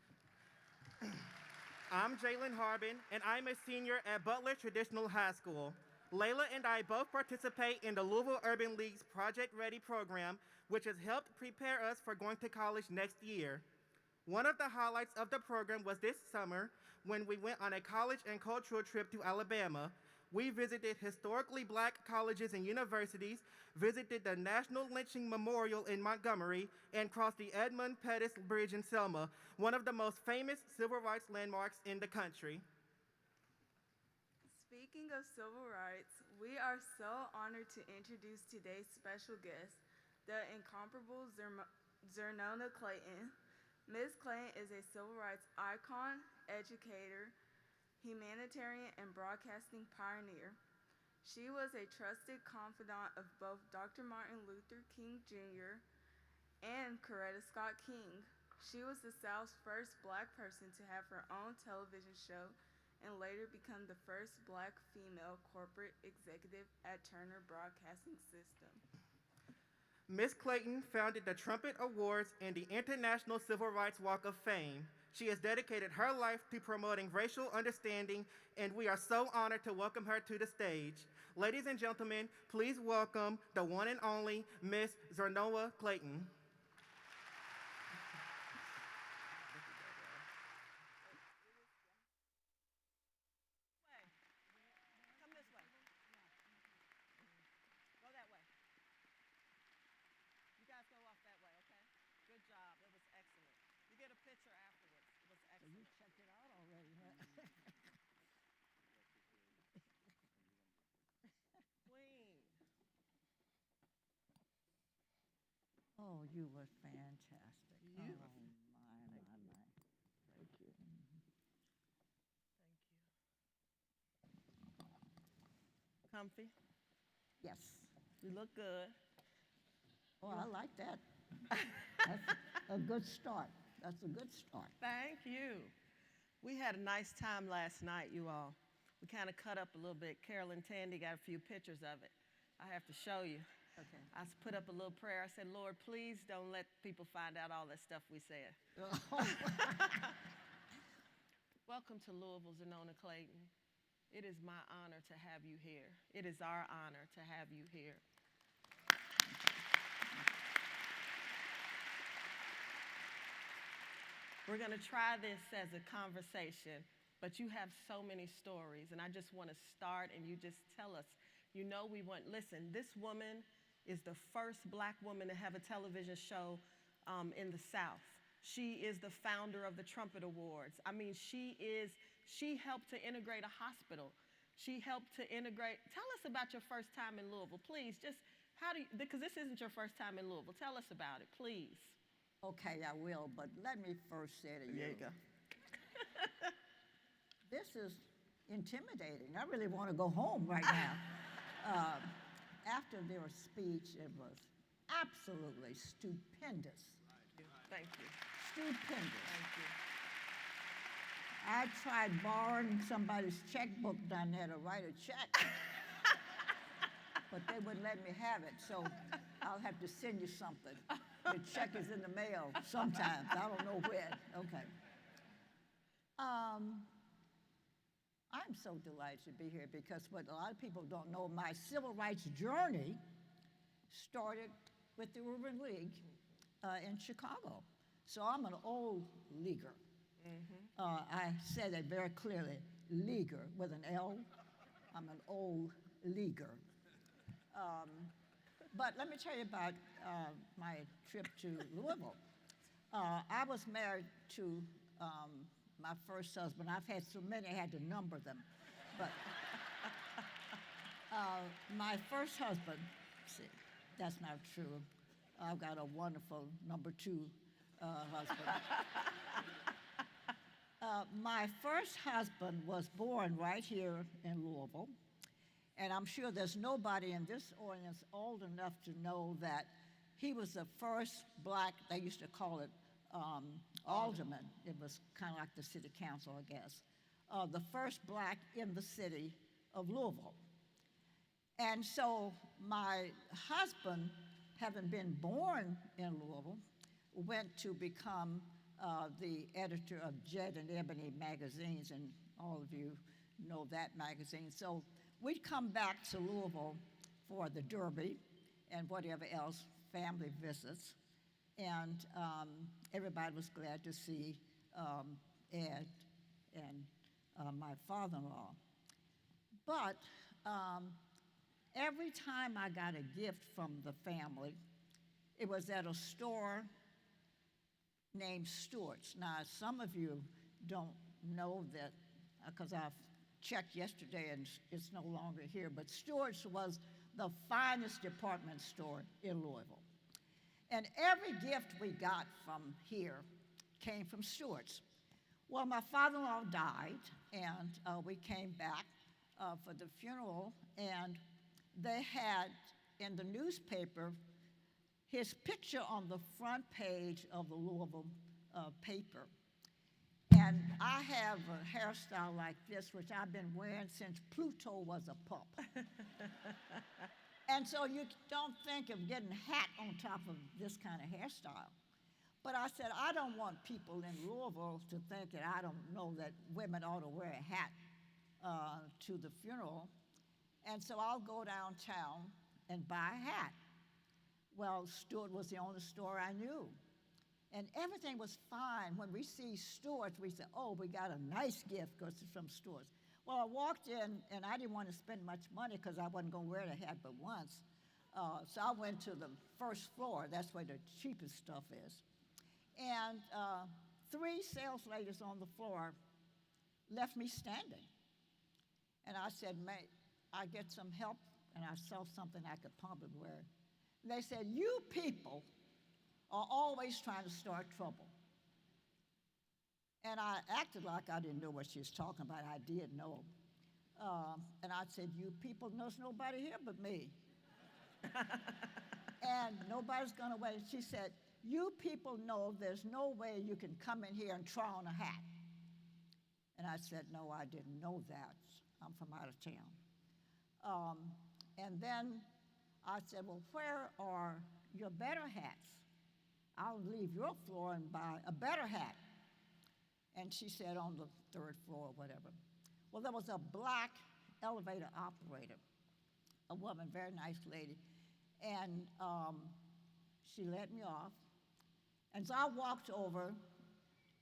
I'm Jalen Harbin, and I'm a senior at Butler Traditional High School. Layla and I both participate in the Louisville Urban League's Project Ready program, which has helped prepare us for going to college next year. One of the highlights of the program was this summer when we went on a college and cultural trip to Alabama. We visited historically black colleges and universities, visited the National Lynching Memorial in Montgomery, and crossed the Edmund Pettus Bridge in Selma, one of the most famous civil rights landmarks in the country. Speaking of civil rights, we are so honored to introduce today's special guest, the incomparable Xernona Clayton. Ms. Clayton is a civil rights icon, educator, humanitarian, and broadcasting pioneer. She was a trusted confidant of both Dr. Martin Luther King Jr. and Coretta Scott King. She was the South's first black person to have her own television show and later become the first black female corporate executive at Turner Broadcasting System. Ms. Clayton founded the Trumpet Awards and the International Civil Rights Walk of Fame. She has dedicated her life to promoting racial understanding, and we are so honored to welcome her to the stage. Ladies and gentlemen, please welcome the one and only Ms. Xernona Clayton. Come this way. Go that way. You guys go off that way, okay? Good job. It was excellent. You get a picture afterwards. It was excellent. You checked it out already, huh? Queen. Oh, you were fantastic. Beautiful. Oh, my. Thank you. Comfy. Yes. You look good. Oh, I like that. That's a good start. That's a good start. Thank you. We had a nice time last night, you all. We kind of cut up a little bit. Carol and Tandy got a few pictures of it. I have to show you. Okay. I put up a little prayer. I said, Lord, please don't let people find out all that stuff we said. Welcome to Louisville, Xernona Clayton. It is my honor to have you here. It is our honor to have you here. We're going to try this as a conversation, but you have so many stories, and I just want to start and you just tell us. You know listen, this woman is the first black woman to have a television show in the South. She is the founder of the Trumpet Awards. I mean, she helped to integrate a hospital. She helped to integrate, tell us about your first time in Louisville, please. Just because this isn't your first time in Louisville. Tell us about it, please. Okay, I will, but let me first say to you. There you go. This is intimidating. I really want to go home right now. After their speech, it was absolutely stupendous. Thank you. Stupendous. Thank you. I tried borrowing somebody's checkbook down there to write a check, but they wouldn't let me have it, so I'll have to send you something. The check is in the mail sometimes. I don't know when. Okay. I'm so delighted to be here because what a lot of people don't know, my civil rights journey started with the Urban League in Chicago. So I'm an old leaguer. I said it very clearly, leaguer with an L. I'm an old leaguer. But let me tell you about my trip to Louisville. I was married to my first husband. I've had so many, I had to number them. But my first husband, see, that's not true. I've got a wonderful number two husband. My first husband was born right here in Louisville. And I'm sure there's nobody in this audience old enough to know that he was the first black, they used to call it alderman. It was kind of like the city council, I guess. The first black in the city of Louisville. And so my husband, having been born in Louisville, went to become the editor of Jet and Ebony magazines, and all of you know that magazine. So we'd come back to Louisville for the Derby and whatever else, family visits, and everybody was glad to see Ed and my father-in-law. But every time I got a gift from the family, it was at a store named Stewart's. Now, some of you don't know that because I've checked yesterday and it's no longer here, but Stewart's was the finest department store in Louisville. And every gift we got from here came from Stewart's. Well, my father-in-law died, and we came back for the funeral, and they had in the newspaper his picture on the front page of the Louisville paper. And I have a hairstyle like this, which I've been wearing since Pluto was a pup. And so you don't think of getting a hat on top of this kind of hairstyle. But I said, I don't want people in Louisville to think that I don't know that women ought to wear a hat to the funeral. And so I'll go downtown and buy a hat. Well, Stewart was the only store I knew. And everything was fine. When we see Stewart's, we say, oh, we got a nice gift because it's from Stewart's. Well, I walked in, and I didn't want to spend much money because I wasn't going to wear the hat but once. So I went to the first floor. That's where the cheapest stuff is. And 3 sales ladies on the floor left me standing. And I said, may I get some help? And I saw something I could probably wear. And they said, you people are always trying to start trouble. And I acted like I didn't know what she was talking about. I did know. And I said, you people, there's nobody here but me. and nobody's gonna wait. She said, you people know there's no way you can come in here and try on a hat. And I said, no, I didn't know that. I'm from out of town. And then I said, well, where are your better hats? I'll leave your floor and buy a better hat. And she said, on the third floor or whatever. Well, there was a black elevator operator, a woman, very nice lady. And she let me off. And so I walked over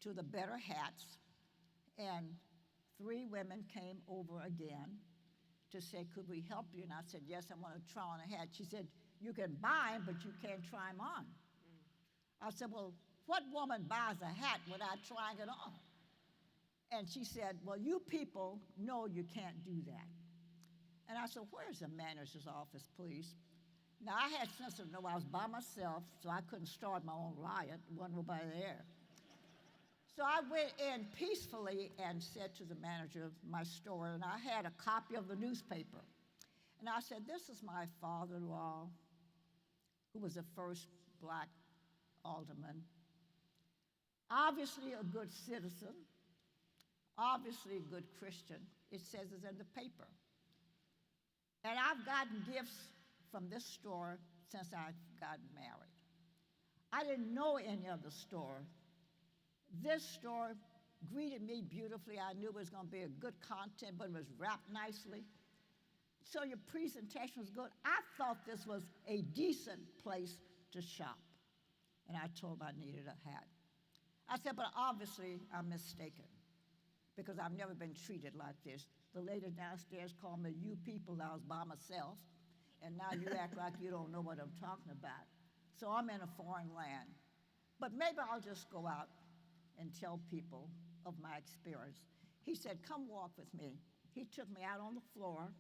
to the better hats, and 3 women came over again to say, could we help you? And I said, yes, I want to try on a hat. She said, you can buy them, but you can't try them on. I said, well, what woman buys a hat without trying it on? And she said, well, you people know you can't do that. And I said, where's the manager's office, please? Now, I had sense of know I was by myself, so I couldn't start my own riot. There wasn't nobody there. So I went in peacefully and said to the manager of my store, and I had a copy of the newspaper. And I said, this is my father-in-law, who was the first black alderman. Obviously a good citizen, obviously a good Christian. It says it's in the paper. And I've gotten gifts from this store since I've gotten married. I didn't know any other store. This store greeted me beautifully. I knew it was going to be a good content, but it was wrapped nicely. So your presentation was good. I thought this was a decent place to shop. And I told them I needed a hat. I said, but obviously I'm mistaken, because I've never been treated like this. The lady downstairs called me you people. I was by myself. And now you act like you don't know what I'm talking about. So I'm in a foreign land. But maybe I'll just go out and tell people of my experience. He said, come walk with me. He took me out on the floor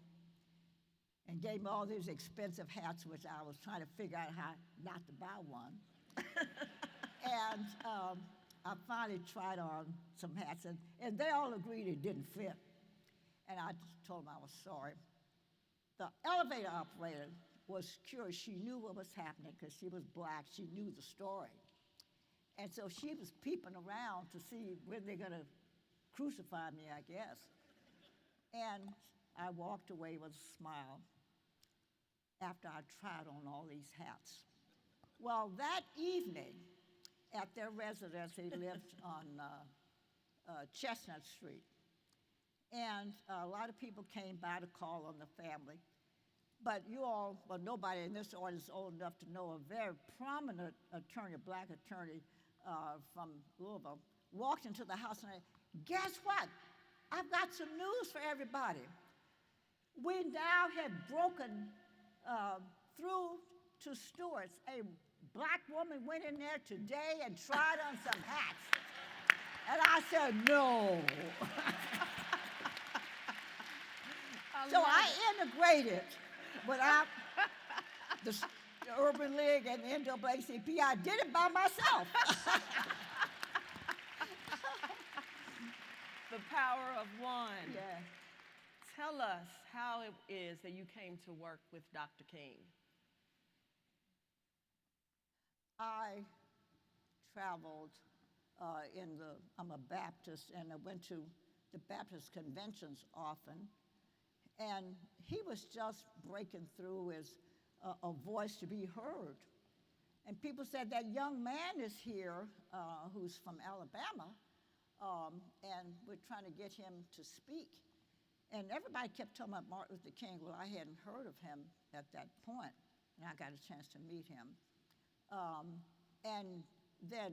and gave me all these expensive hats, which I was trying to figure out how not to buy one. And I finally tried on some hats, and they all agreed it didn't fit. And I just told them I was sorry. The elevator operator was curious. She knew what was happening because she was black. She knew the story. And so she was peeping around to see when they're going to crucify me, I guess. And I walked away with a smile after I tried on all these hats. Well, that evening at their residence, they lived on Chestnut Street. And a lot of people came by to call on the family. But you all, well, nobody in this audience is old enough to know a very prominent attorney, a black attorney from Louisville, walked into the house and said, guess what? I've got some news for everybody. We now have broken through to Stewart's. A black woman went in there today and tried on some hats. And I said, no. So I integrated without the Urban League and the NAACP. I did it by myself. The power of one. Yeah. Tell us how it is that you came to work with Dr. King. I traveled I'm a Baptist, and I went to the Baptist conventions often. And he was just breaking through as a voice to be heard. And people said, that young man is here who's from Alabama, and we're trying to get him to speak. And everybody kept talking about Martin Luther King. Well, I hadn't heard of him at that point, and I got a chance to meet him. And then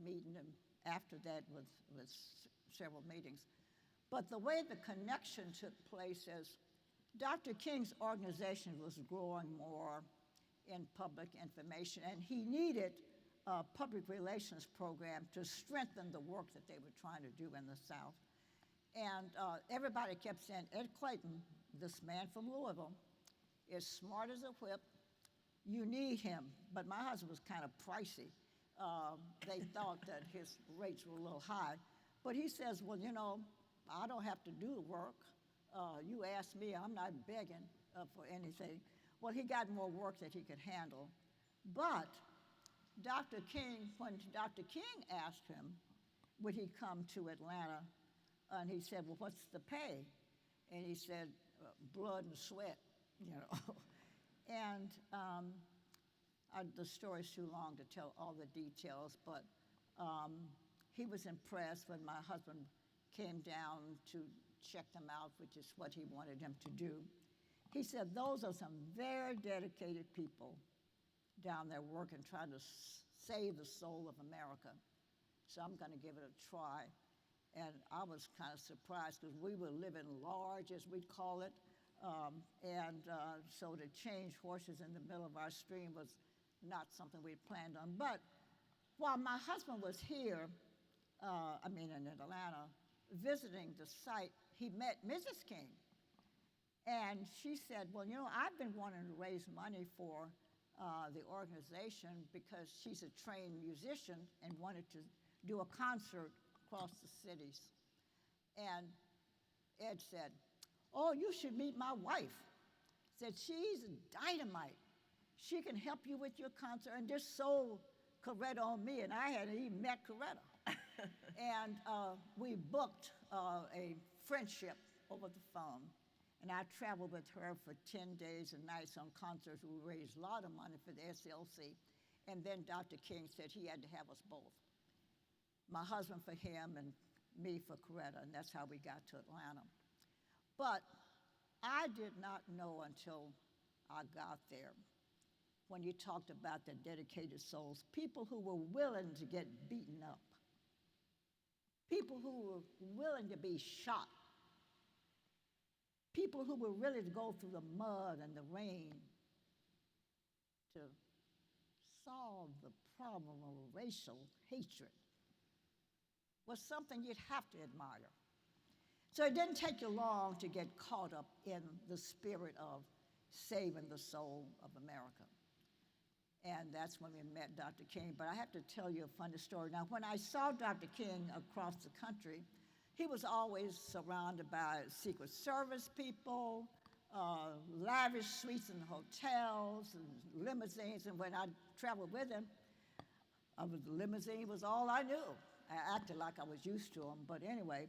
meeting him after that with several meetings. But the way the connection took place is Dr. King's organization was growing more in public information, and he needed a public relations program to strengthen the work that they were trying to do in the South. And everybody kept saying, Ed Clayton, this man from Louisville, is smart as a whip. You need him. But my husband was kind of pricey. They thought that his rates were a little high. But he says, well, you know, I don't have to do the work. You asked me, I'm not begging for anything. Well, he got more work that he could handle. But Dr. King, when Dr. King asked him, would he come to Atlanta, and he said, well, what's the pay? And he said, blood and sweat, you know. And the story's too long to tell all the details, but he was impressed when my husband came down to check them out, which is what he wanted him to do. He said, those are some very dedicated people down there working, trying to save the soul of America. So I'm going to give it a try. And I was kind of surprised because we were living large, as we'd call it. So to change horses in the middle of our stream was not something we'd planned on. But while my husband was here, in Atlanta, visiting the site, he met Mrs. King. And she said, well, you know, I've been wanting to raise money for the organization because she's a trained musician and wanted to do a concert across the cities. And Ed said, oh, you should meet my wife. Said, she's dynamite. She can help you with your concert, and just sold Coretta on me, and I hadn't even met Coretta. And we booked a friendship over the phone, and I traveled with her for 10 days and nights on concerts. We raised a lot of money for the SLC, and then Dr. King said he had to have us both. My husband for him and me for Coretta, and that's how we got to Atlanta. But I did not know until I got there, when you talked about the dedicated souls, people who were willing to get beaten up, people who were willing to be shot, people who were willing to go through the mud and the rain to solve the problem of racial hatred was something you'd have to admire. So it didn't take you long to get caught up in the spirit of saving the soul of America. And that's when we met Dr. King. But I have to tell you a funny story. Now, when I saw Dr. King across the country, he was always surrounded by Secret Service people, lavish suites in hotels, and limousines. And when I traveled with him, the limousine was all I knew. I acted like I was used to him. But anyway,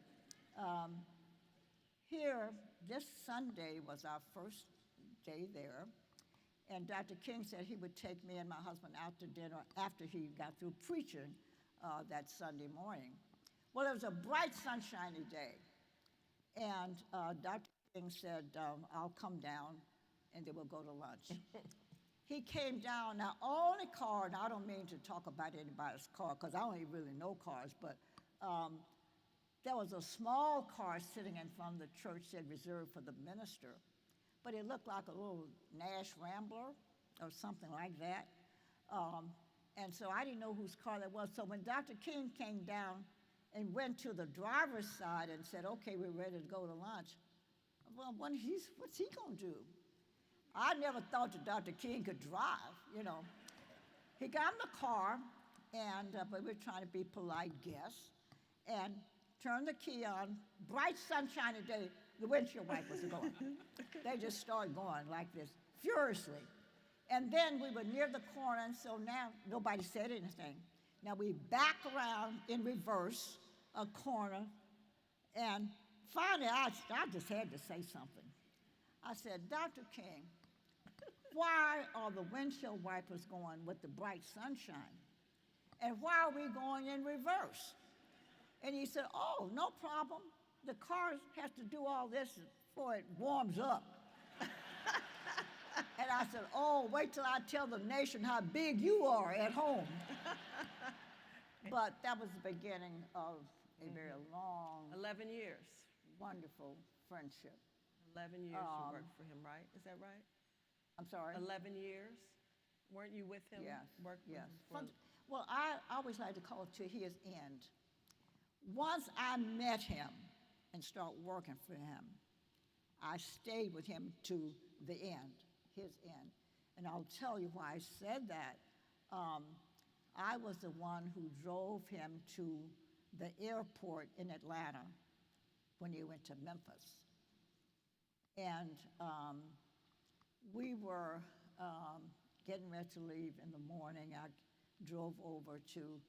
here, this Sunday was our first day there. And Dr. King said he would take me and my husband out to dinner after he got through preaching that Sunday morning. Well, it was a bright, sunshiny day. And Dr. King said, I'll come down and then we'll go to lunch. He came down. Now, on the car, and I don't mean to talk about anybody's car because I don't even really know cars, but there was a small car sitting in front of the church that reserved for the minister. But it looked like a little Nash Rambler or something like that. And so I didn't know whose car that was. So when Dr. King came down and went to the driver's side and said, okay, we're ready to go to lunch, well, what's he going to do? I never thought that Dr. King could drive, you know. He got in the car, and but we were trying to be polite guests, and turned the key on. Bright, sunshiny day. The windshield wipers are going. They just started going like this, furiously. And then we were near the corner, and so now nobody said anything. Now we back around in reverse, a corner, and finally I just had to say something. I said, Dr. King, why are the windshield wipers going with the bright sunshine? And why are we going in reverse? And he said, oh, no problem. The car has to do all this before it warms up. And I said, oh, wait till I tell the nation how big you are at home. But that was the beginning of a very long, 11 years. Wonderful friendship. 11 years you worked for him, right? Is that right? I'm sorry? 11 years? Weren't you with him? Yes, Worked with yes. him Well, I always like to call it to his end. Once I met him and start working for him, I stayed with him to the end, his end. And I'll tell you why I said that. I was the one who drove him to the airport in Atlanta when he went to Memphis. And we were getting ready to leave in the morning, I drove over to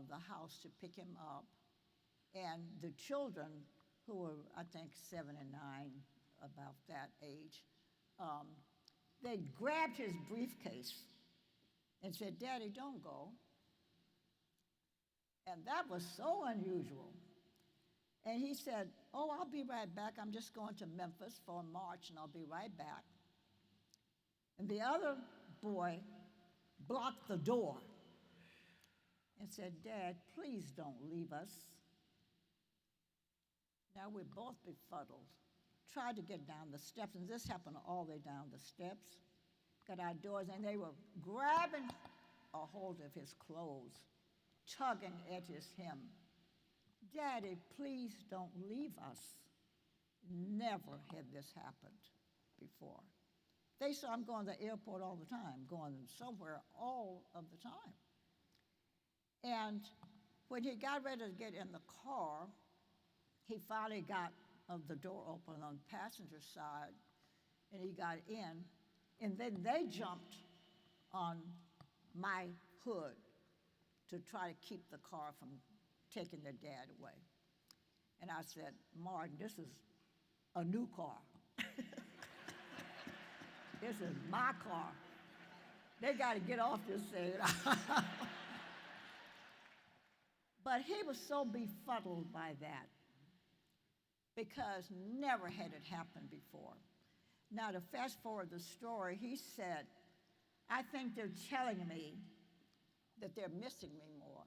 the house to pick him up. And the children, who were, I think, 7 and 9, about that age, they grabbed his briefcase and said, "Daddy, don't go." And that was so unusual. And he said, "Oh, I'll be right back. I'm just going to Memphis for a march, and I'll be right back." And the other boy blocked the door and said, "Dad, please don't leave us." Now we're both befuddled. Tried to get down the steps, and this happened all the way down the steps. Got our doors, and they were grabbing a hold of his clothes, tugging at his hem. "Daddy, please don't leave us." Never had this happened before. They saw him going to the airport all the time, going somewhere all of the time. And when he got ready to get in the car, he finally got the door open on the passenger side, and he got in, and then they jumped on my hood to try to keep the car from taking their dad away. And I said, "Martin, this is a new car. This is my car. They got to get off this thing." But he was so befuddled by that, because never had it happened before. Now, to fast forward the story, he said, "I think they're telling me that they're missing me more.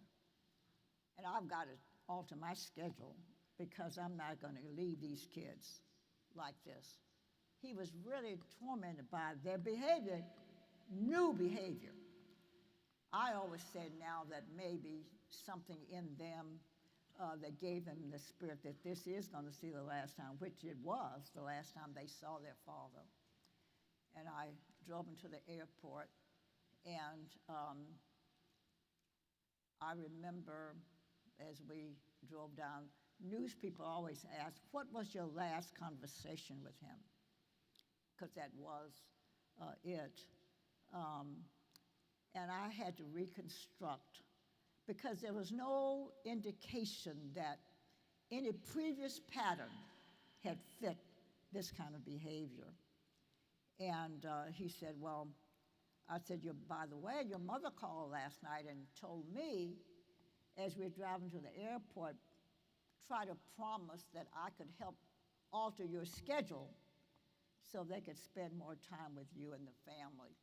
And I've got to alter my schedule because I'm not going to leave these kids like this." He was really tormented by their behavior, new behavior. I always say now that maybe something in them that gave them the spirit that this is going to see the last time, which it was the last time they saw their father. And I drove them to the airport, and I remember as we drove down, news people always ask, "What was your last conversation with him?" Because that was it. And I had to reconstruct, because there was no indication that any previous pattern had fit this kind of behavior. And he said, "Well," I said, "By the way, your mother called last night and told me, as we were driving to the airport, try to promise that I could help alter your schedule so they could spend more time with you and the family."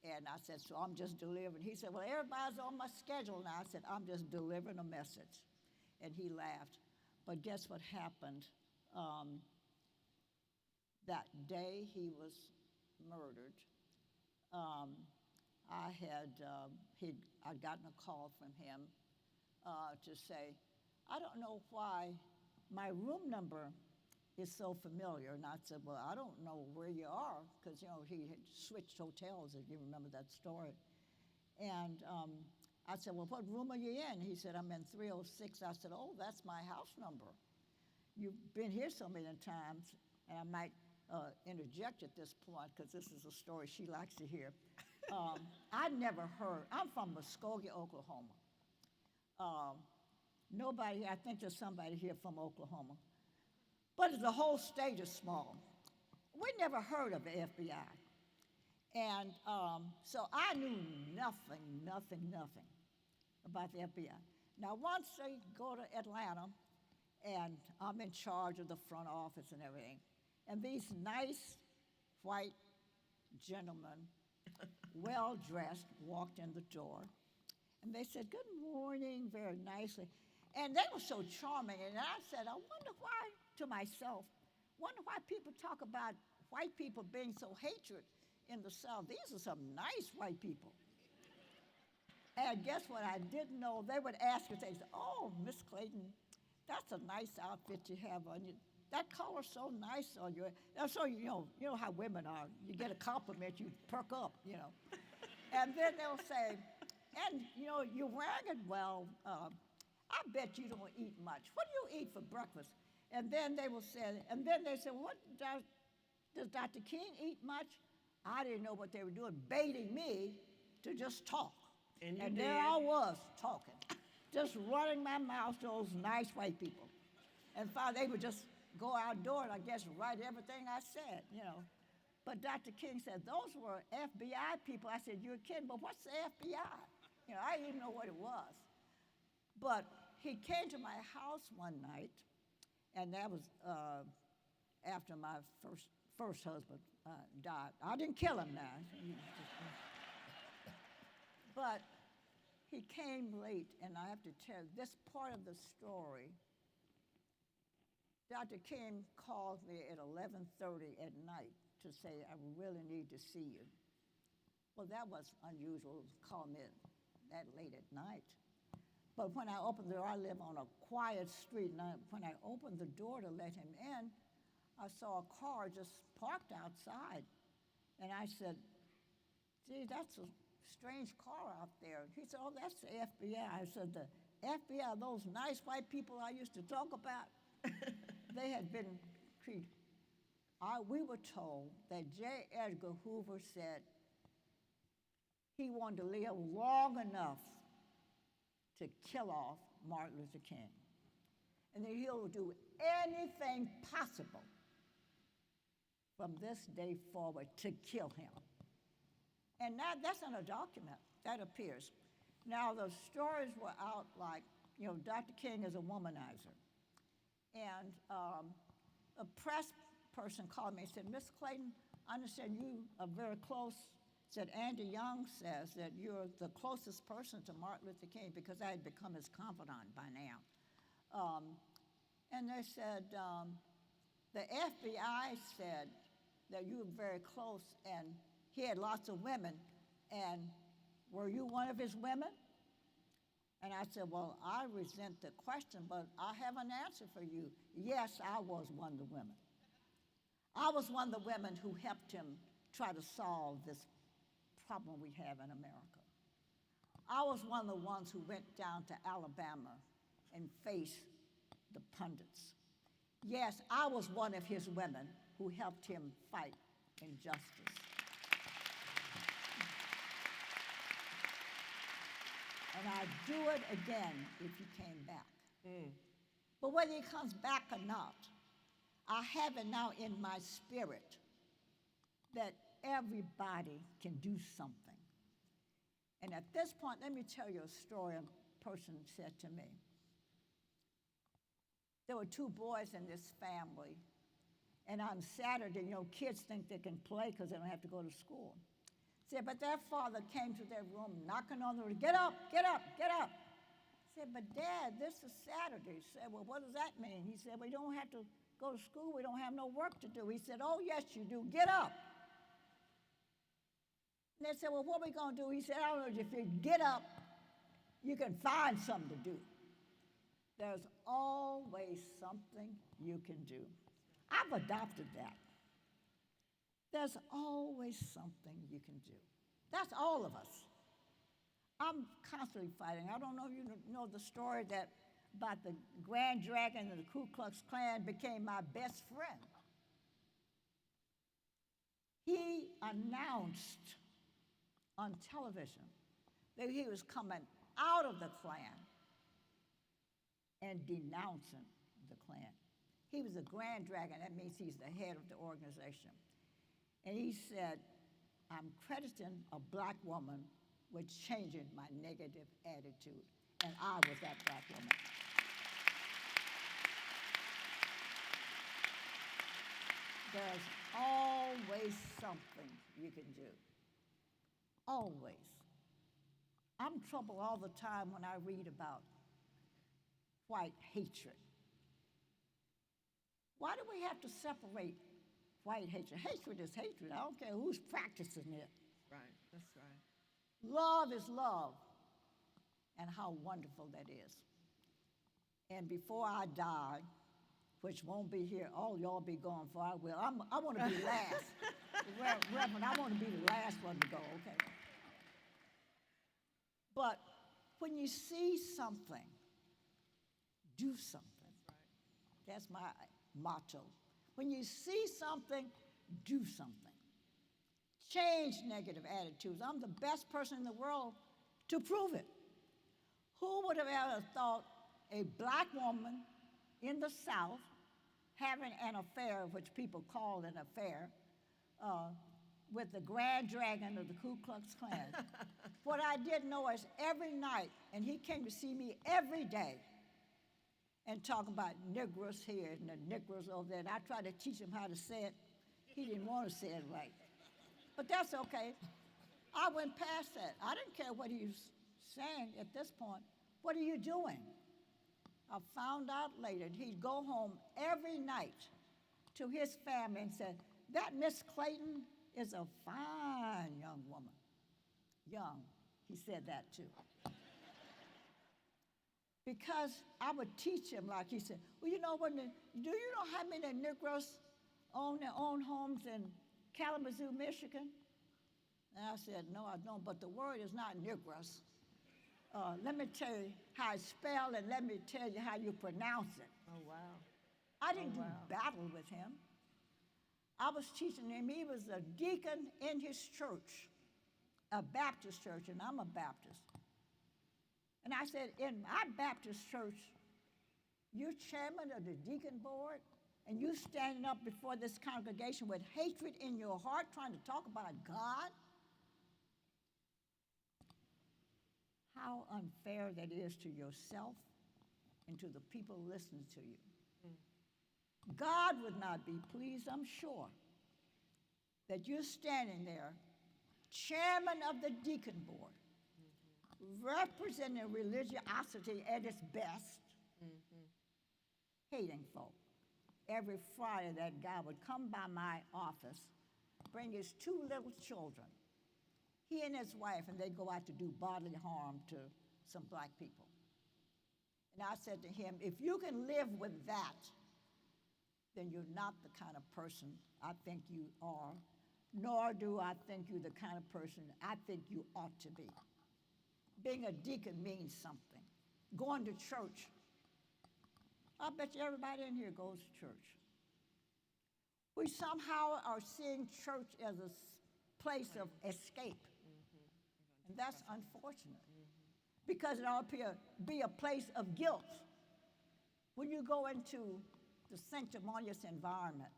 And I said, "So I'm just delivering." He said, "Well, everybody's on my schedule now." I said, "I'm just delivering a message." And he laughed. But guess what happened? That day he was murdered, I'd gotten a call from him to say, "I don't know why my room number is so familiar." And I said, "Well, I don't know where you are," because, he had switched hotels, if you remember that story. And I said, "Well, what room are you in?" He said, "I'm in 306. I said, "Oh, that's my house number. You've been here so many times." And I might interject at this point, because this is a story she likes to hear. I never heard, I'm from Muskogee, Oklahoma. I think there's somebody here from Oklahoma. But the whole state is small. We never heard of the FBI. And so I knew nothing about the FBI. Now, once they go to Atlanta, and I'm in charge of the front office and everything, and these nice white gentlemen, well-dressed, walked in the door, and they said, "Good morning," very nicely. And they were so charming, and I said, "I wonder why," to myself, "wonder why people talk about white people being so hatred in the South. These are some nice white people." And guess what I didn't know? They would ask us, they said, "Oh, Miss Clayton, that's a nice outfit you have on you. That color's so nice on you." And so, you know how women are. You get a compliment, you perk up, And then they'll say, "And, you're wearing it well. I bet you don't eat much. What do you eat for breakfast?" And then they say, "What does Dr. King eat much?" I didn't know what they were doing, baiting me to just talk. And you there did. I was talking, just running my mouth to those nice white people. And they would just go outdoor and I guess write everything I said, you know. But Dr. King said, those were FBI people. I said, you're kidding, but what's the FBI? You know, I didn't even know what it was. But he came to my house one night, and that was after my first husband died. I didn't kill him now. But he came late, and I have to tell you, this part of the story, Dr. King called me at 11:30 at night to say, I really need to see you. Well, that was unusual to call me that late at night. But when I opened the door, I live on a quiet street, and when I opened the door to let him in, I saw a car just parked outside. And I said, gee, that's a strange car out there. He said, oh, that's the FBI. I said, the FBI, those nice white people I used to talk about, they had been treated. We were told that J. Edgar Hoover said he wanted to live long enough to kill off Martin Luther King, and that he'll do anything possible from this day forward to kill him. And that's in a document that appears. Now, the stories were out like, you know, Dr. King is a womanizer. And a press person called me and said, Miss Clayton, I understand you are very close. Said Andy Young says that you're the closest person to Martin Luther King because I had become his confidant by now. And they said, the FBI said that you were very close and he had lots of women. And were you one of his women? And I said, well, I resent the question, but I have an answer for you. Yes, I was one of the women. I was one of the women who helped him try to solve this problem we have in America. I was one of the ones who went down to Alabama and faced the pundits. Yes, I was one of his women who helped him fight injustice. And I'd do it again if he came back. But whether he comes back or not, I have it now in my spirit that everybody can do something. And at this point, let me tell you a story a person said to me. There were two boys in this family, and on Saturday, you know, kids think they can play because they don't have to go to school. Said, but their father came to their room, knocking on the door, get up, get up, get up. Said, but Dad, this is Saturday. Said, well, what does that mean? He said, we don't have to go to school. We don't have no work to do. He said, oh, yes, you do. Get up. And they said, well, what are we going to do? He said, I don't know. If you get up, you can find something to do. There's always something you can do. I've adopted that. There's always something you can do. That's all of us. I'm constantly fighting. I don't know if you know the story that about the Grand Dragon and the Ku Klux Klan became my best friend. He announced on television that he was coming out of the Klan and denouncing the Klan. He was a Grand Dragon. That means he's the head of the organization. And he said, I'm crediting a black woman with changing my negative attitude. And I was that black woman. There's always something you can do. Always. I'm troubled all the time when I read about white hatred. Why do we have to separate white hatred? Hatred is hatred. I don't care who's practicing it. Right, that's right. Love is love, and how wonderful that is. And before I die, which won't be here, all y'all be gone before I will. I want to be last. Reverend, I want to be the last one to go, okay? But when you see something, do something. That's right. That's my motto. When you see something, do something. change negative attitudes. I'm the best person in the world to prove it. Who would have ever thought a black woman in the South having an affair, which people call an affair, with the Grand Dragon of the Ku Klux Klan? What I didn't know is every night, and he came to see me every day and talk about Negroes here and the Negroes over there, and I tried to teach him how to say it. He didn't want to say it right. But that's okay. I went past that. I didn't care what he was saying at this point. What are you doing? I found out later he'd go home every night to his family and say, that Miss Clayton is a fine young woman. Young, he said that too. Because I would teach him, like he said, well, you know, do you know how many Negroes own their own homes in Kalamazoo, Michigan? And I said, no, I don't, but the word is not Negroes. Let me tell you how it's spelled, and let me tell you how you pronounce it. Oh, wow. I didn't do battle with him. I was teaching him. He was a deacon in his church, a Baptist church, and I'm a Baptist. And I said, in my Baptist church, you're chairman of the deacon board, and you standing up before this congregation with hatred in your heart trying to talk about God? How unfair that is to yourself and to the people listening to you. God would not be pleased, I'm sure, that you're standing there, chairman of the deacon board, representing religiosity at its best, hating folk. Every Friday, that guy would come by my office, bring his 2 little children, he and his wife, and they'd go out to do bodily harm to some black people. And I said to him, if you can live with that, then you're not the kind of person I think you are, nor do I think you're the kind of person I think you ought to be. Being a deacon means something. Going to church. I bet you everybody in here goes to church. We somehow are seeing church as a place of escape. And that's unfortunate. Because it ought to be a place of guilt. When you go into the sanctimonious environment,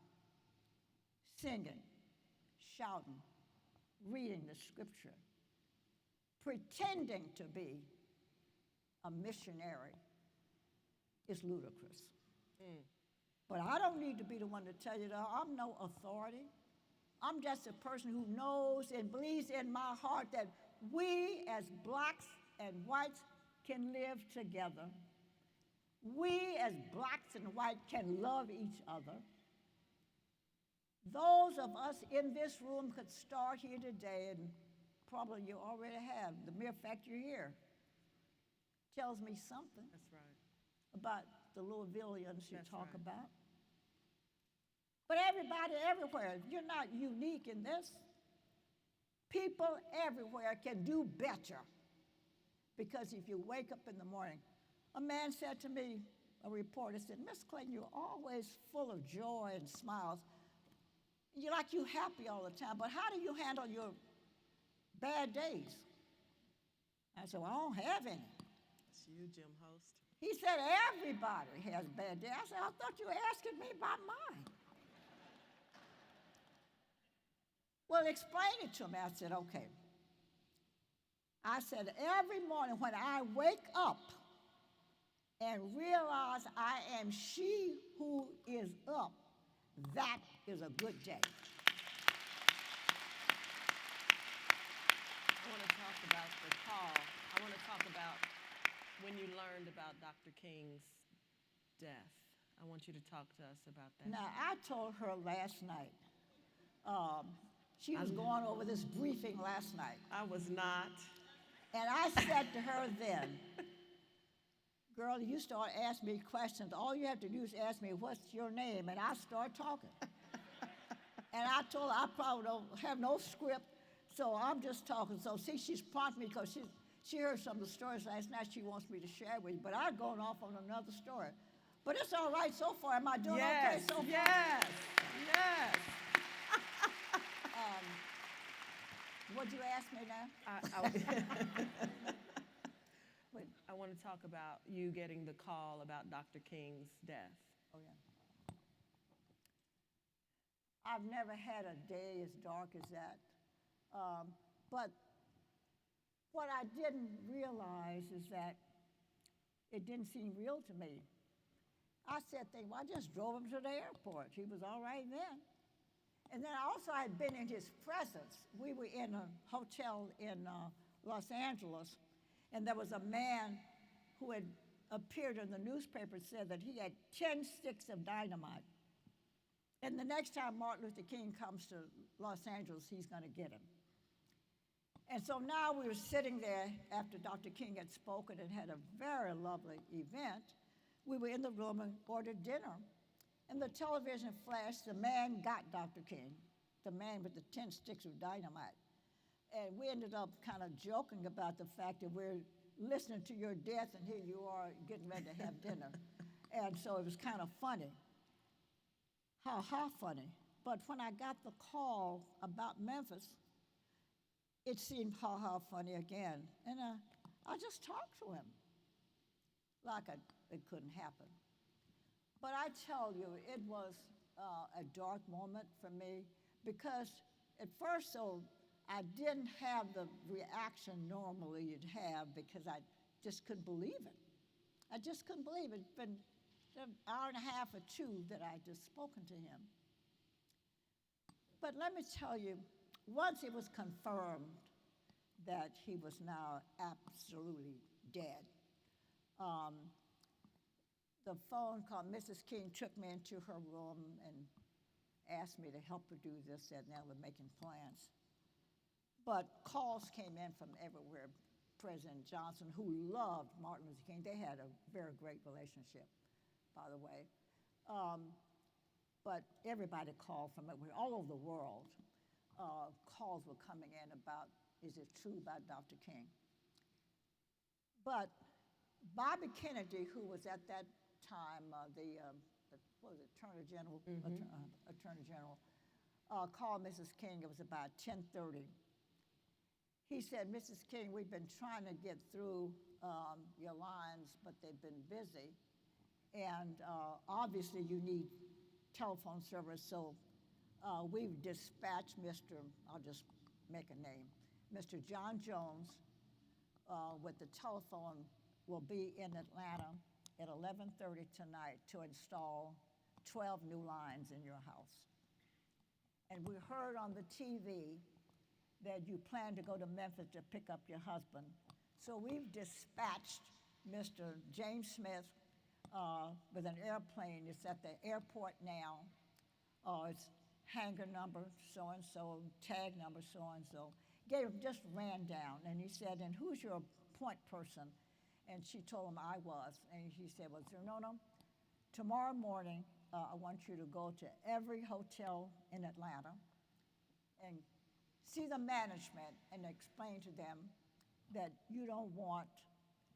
singing, shouting, reading the scripture, pretending to be a missionary is ludicrous. But I don't need to be the one to tell you that. I'm no authority. I'm just a person who knows and believes in my heart that we as blacks and whites can live together. We as blacks and whites can love each other. Those of us in this room could start here today, and probably you already have. The mere fact you're here tells me something. That's right. About the Louisvillians you talk right. about. But everybody everywhere, you're not unique in this. People everywhere can do better. Because if you wake up in the morning, a man said to me, a reporter said, Miss Clayton, you're always full of joy and smiles. You're like you're happy all the time, but how do you handle your bad days? I said, well, I don't have any. It's you, Jim Host. He said, everybody has bad days. I said, I thought you were asking me about mine. Well, explain it to me. I said, okay. I said, every morning when I wake up and realize I am she who is up, that is a good day. I want to talk about the call. I want to talk about when you learned about Dr. King's death. I want you to talk to us about that. Now, I told her last night, she was going over this briefing last night. I was not. And I said to her then, girl, you start asking me questions. All you have to do is ask me, what's your name? And I start talking. And I told her I probably don't have no script, so I'm just talking. So see, she's prompted me because she heard some of the stories last night she wants me to share with you. But I'm going off on another story. But it's all right so far. Am I doing okay so far? Yes, yes. What'd you ask me now? I want to talk about you getting the call about Dr. King's death. Oh, yeah. I've never had a day as dark as that. But what I didn't realize is that it didn't seem real to me. I said, well, I just drove him to the airport. He was all right then. And then also I had been in his presence. We were in a hotel in Los Angeles, and there was a man who had appeared in the newspaper said that he had 10 sticks of dynamite. And the next time Martin Luther King comes to Los Angeles, he's going to get him. And so now we were sitting there after Dr. King had spoken and had a very lovely event. We were in the room and ordered dinner. And the television flashed, the man got Dr. King, the man with the 10 sticks of dynamite. And we ended up kind of joking about the fact that we're listening to your death and here you are getting ready to have dinner. And so it was kind of funny. Ha funny. But when I got the call about Memphis, it seemed ha funny again. And I just talked to him like it couldn't happen. But I tell you, it was a dark moment for me because at first, I didn't have the reaction normally you'd have because I just couldn't believe it. I just couldn't believe it. It's been an hour and a half or two that I just spoken to him. But let me tell you, once it was confirmed that he was now absolutely dead, the phone call, Mrs. King took me into her room and asked me to help her do this, that, and that. We're making plans. But calls came in from everywhere. President Johnson, who loved Martin Luther King, they had a very great relationship, by the way. But everybody called from everywhere, all over the world. Calls were coming in about, is it true about Dr. King? But Bobby Kennedy, who was at that time what was it, Attorney General, Attorney General, called Mrs. King. It was about 10:30. He said, Mrs. King, we've been trying to get through your lines, but they've been busy. And obviously you need telephone service, so we've dispatched I'll just make a name, Mr. John Jones with the telephone will be in Atlanta at 11:30 tonight to install 12 new lines in your house. And we heard on the TV that you plan to go to Memphis to pick up your husband. So we've dispatched Mr. James Smith with an airplane. It's at the airport now. It's hangar number so-and-so, tag number so-and-so. Just ran down, and he said, and who's your point person? And she told him I was. And he said, well, Xernona, tomorrow morning, I want you to go to every hotel in Atlanta and see the management and explain to them that you don't want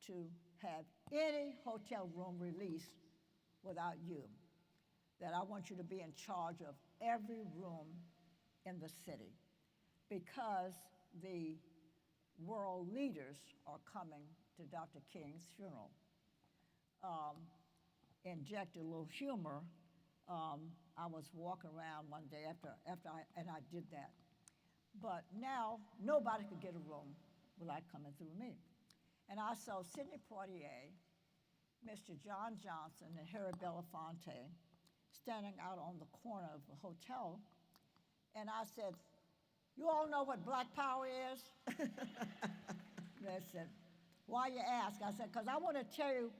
to have any hotel room released without you, that I want you to be in charge of every room in the city because the world leaders are coming to Dr. King's funeral. Inject a little humor. I was walking around one day after I did that. But now, nobody could get a room without coming through me. And I saw Sidney Poitier, Mr. John Johnson, and Harry Belafonte standing out on the corner of the hotel. And I said, you all know what Black Power is? They said, why you ask? I said, because I want to tell you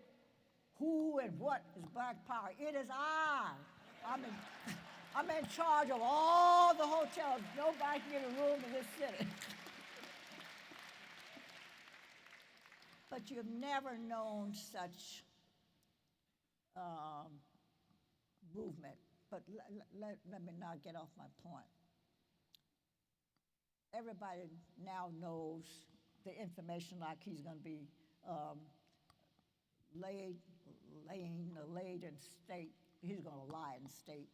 who and what is Black Power. It is I. I'm in charge of all the hotels. Nobody can get a room in this city. But you've never known such movement. But let me not get off my point. Everybody now knows the information like he's going to be laid in state. He's going to lie in state.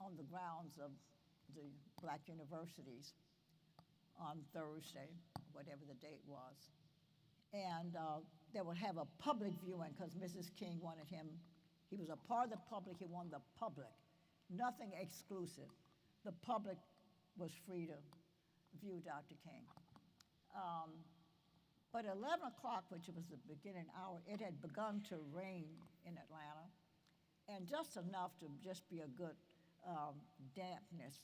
On the grounds of the black universities. on Thursday, whatever the date was. And they would have a public viewing because Mrs. King wanted him, he was a part of the public, he wanted the public, nothing exclusive. The public was free to view Dr. King. But 11 o'clock, which was the beginning hour, it had begun to rain in Atlanta, and just enough to just be a good dampness.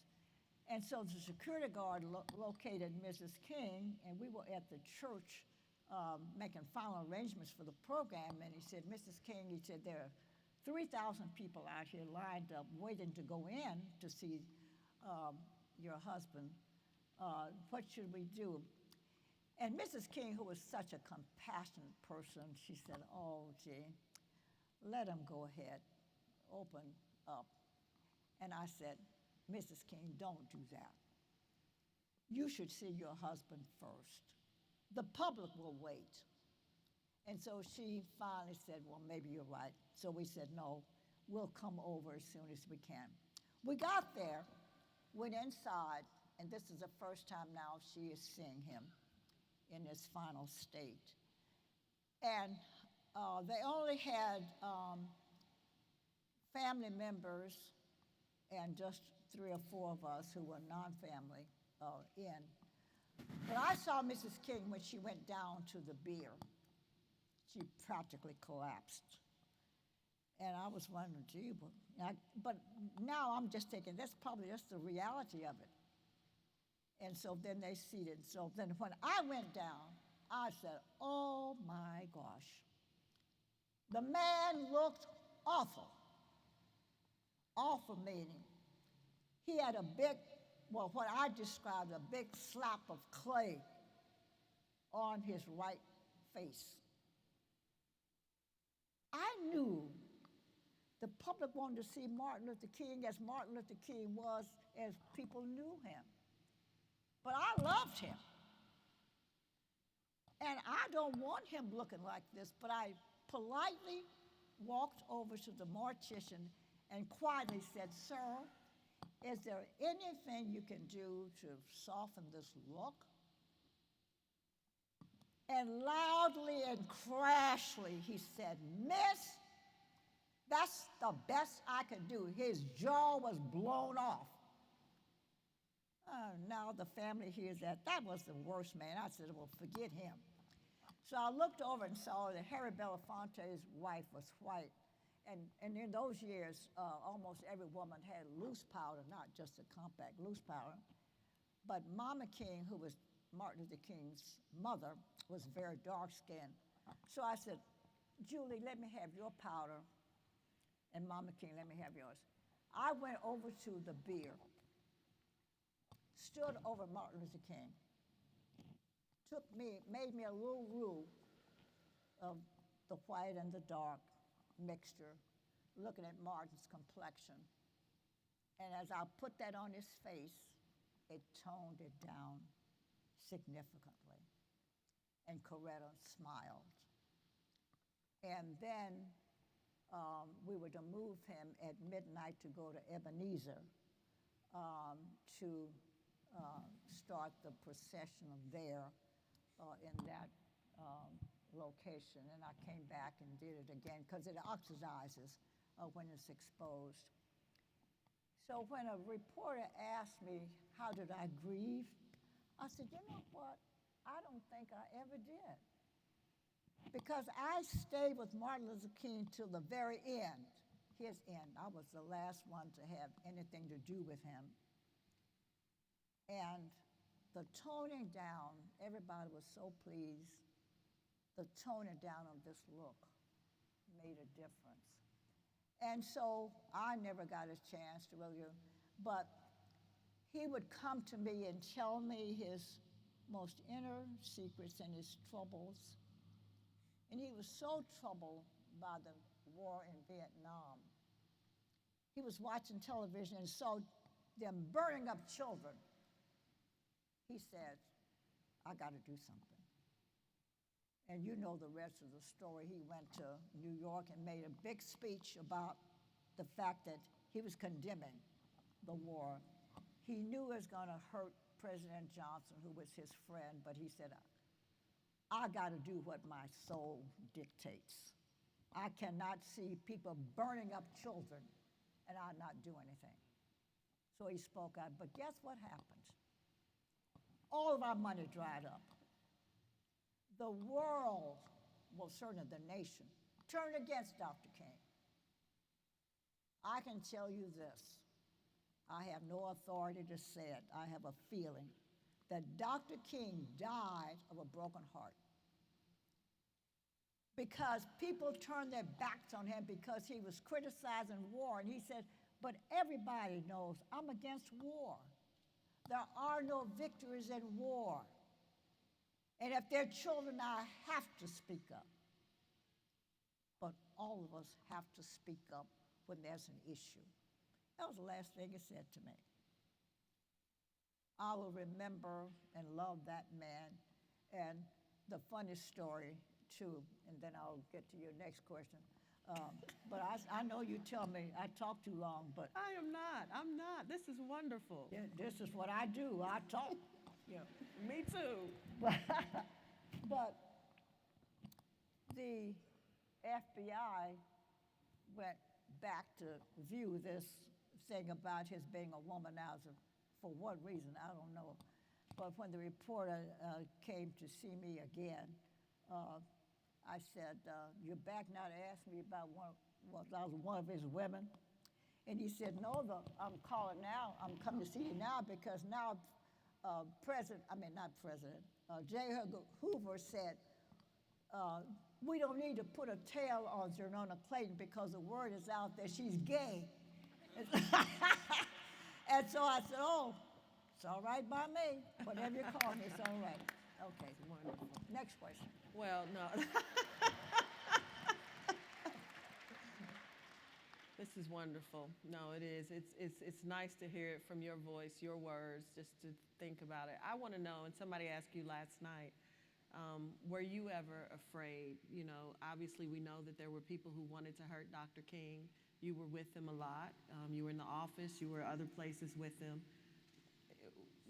And so the security guard located Mrs. King, and we were at the church making final arrangements for the program, and he said, Mrs. King, he said, there are 3,000 people out here lined up waiting to go in to see your husband. What should we do? And Mrs. King, who was such a compassionate person, she said, oh, gee, let him go ahead, open up. And I said, Mrs. King, don't do that. You should see your husband first. The public will wait. And so she finally said, well, maybe you're right. So we said, no, we'll come over as soon as we can. We got there, went inside, and this is the first time now she is seeing him in his final state. And they only had family members and just 3 or 4 of us who were non-family in. But I saw Mrs. King when she went down to the beer. She practically collapsed. And I was wondering, gee, but now I'm just thinking, that's probably just the reality of it. And so then they seated. So then when I went down, I said, oh my gosh. The man looked awful. Awful meaning. He had a big, well, what I described, a big slap of clay on his right face. I knew the public wanted to see Martin Luther King as Martin Luther King was, as people knew him. But I loved him. And I don't want him looking like this, but I politely walked over to the mortician and quietly said, sir, is there anything you can do to soften this look? And loudly and crashly he said, miss, that's the best I can do. His jaw was blown off. Now the family hears that was the worst man. I said, well, forget him. So I looked over and saw that Harry Belafonte's wife was white. And in those years, almost every woman had loose powder, not just a compact, loose powder. But Mama King, who was Martin Luther King's mother, was very dark-skinned. So I said, Julie, let me have your powder, and Mama King, let me have yours. I went over to the beer, stood over Martin Luther King, made me a little rule of the white and the dark mixture, looking at Martin's complexion. And as I put that on his face, it toned it down significantly. And Coretta smiled. And then we were to move him at midnight to go to Ebenezer to start the procession there in that location. And I came back and did it again because it oxidizes when it's exposed. So when a reporter asked me, how did I grieve? I said, you know what? I don't think I ever did. Because I stayed with Martin Luther King till the very end, his end. I was the last one to have anything to do with him. And the toning down, everybody was so pleased. The toning down of this look made a difference. And so I never got a chance to really, but he would come to me and tell me his most inner secrets and his troubles. And he was so troubled by the war in Vietnam. He was watching television and saw them burning up children. He said, I got to do something. And you know the rest of the story. He went to New York and made a big speech about the fact that he was condemning the war. He knew it was going to hurt President Johnson, who was his friend, but he said, I got to do what my soul dictates. I cannot see people burning up children and I not do anything. So he spoke out, but guess what happened? All of our money dried up. The world, well, certainly the nation, turned against Dr. King. I can tell you this. I have no authority to say it. I have a feeling that Dr. King died of a broken heart because people turned their backs on him because he was criticizing war. And he said, but everybody knows I'm against war. There are no victories in war. And if they're children, I have to speak up. But all of us have to speak up when there's an issue. That was the last thing he said to me. I will remember and love that man. And the funny story, too, and then I'll get to your next question. But I know you tell me I talk too long, but I am not. I'm not. This is wonderful. yeah, this is what I do. I talk. Yeah. Me too. But the FBI went back to view this thing about his being a womanizer. For what reason, I don't know. But when the reporter came to see me again, I said, you're back now to ask me about one of his women? And he said, no, I'm calling now. I'm coming to see you now because now J. Edgar Hoover said, we don't need to put a tail on Xernona Clayton because the word is out that she's gay. And so I said, oh, it's all right by me. Whatever you call me, it's all right. Okay, Wonderful. next question. Well, no. This is wonderful. No, it is. It's nice to hear it from your voice, your words, just to think about it. I want to know, and somebody asked you last night, were you ever afraid? You know, obviously we know that there were people who wanted to hurt Dr. King. You were with him a lot. You were in the office. You were other places with him.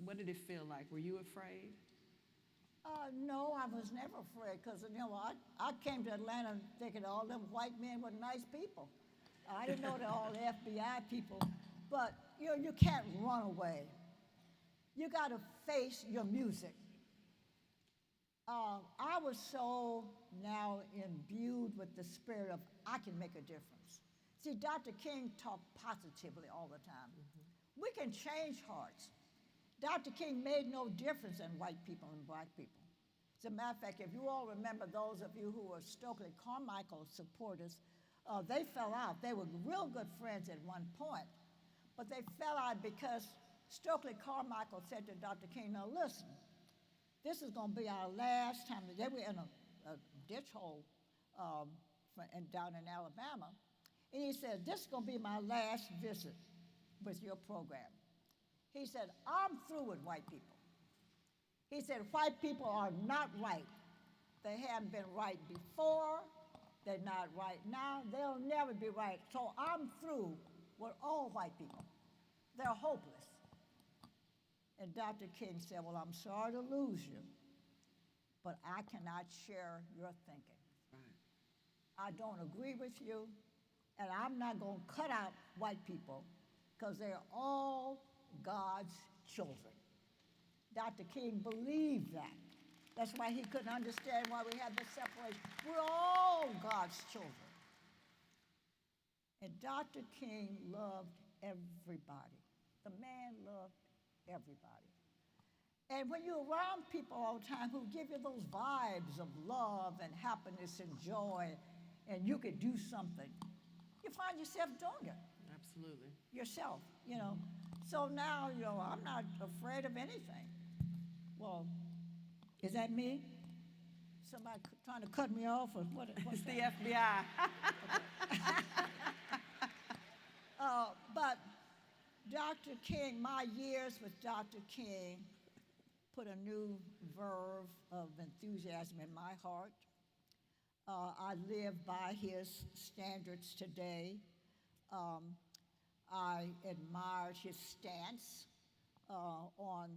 What did it feel like? Were you afraid? No, I was never afraid because, you know, I came to Atlanta thinking all them white men were nice people. I didn't know they're all FBI people. But, you know, you can't run away. You got to face your music. I was so now imbued with the spirit of I can make a difference. See, Dr. King talked positively all the time. Mm-hmm. We can change hearts. Dr. King made no difference in white people and black people. As a matter of fact, if you all remember those of you who were Stokely Carmichael supporters, they fell out. They were real good friends at one point, but they fell out because Stokely Carmichael said to Dr. King, now listen, this is going to be our last time. They were in a ditch hole down in Alabama. And he said, this is going to be my last visit with your program. He said, I'm through with white people. He said, white people are not right. They haven't been right before. They're not right now. They'll never be right. So I'm through with all white people. They're hopeless. And Dr. King said, well, I'm sorry to lose you, but I cannot share your thinking. Right. I don't agree with you, and I'm not going to cut out white people because they're all God's children. Dr. King believed that. That's why he couldn't understand why we had this separation. We're all God's children. And Dr. King loved everybody. The man loved everybody. And when you're around people all the time who give you those vibes of love and happiness and joy, and you could do something, you find yourself doing it. Absolutely. Yourself, you know. So now, you know, I'm not afraid of anything. Well, is that me? Somebody trying to cut me off or what? It's the FBI. But Dr. King, my years with Dr. King put a new verve of enthusiasm in my heart. I live by his standards today. I admired his stance on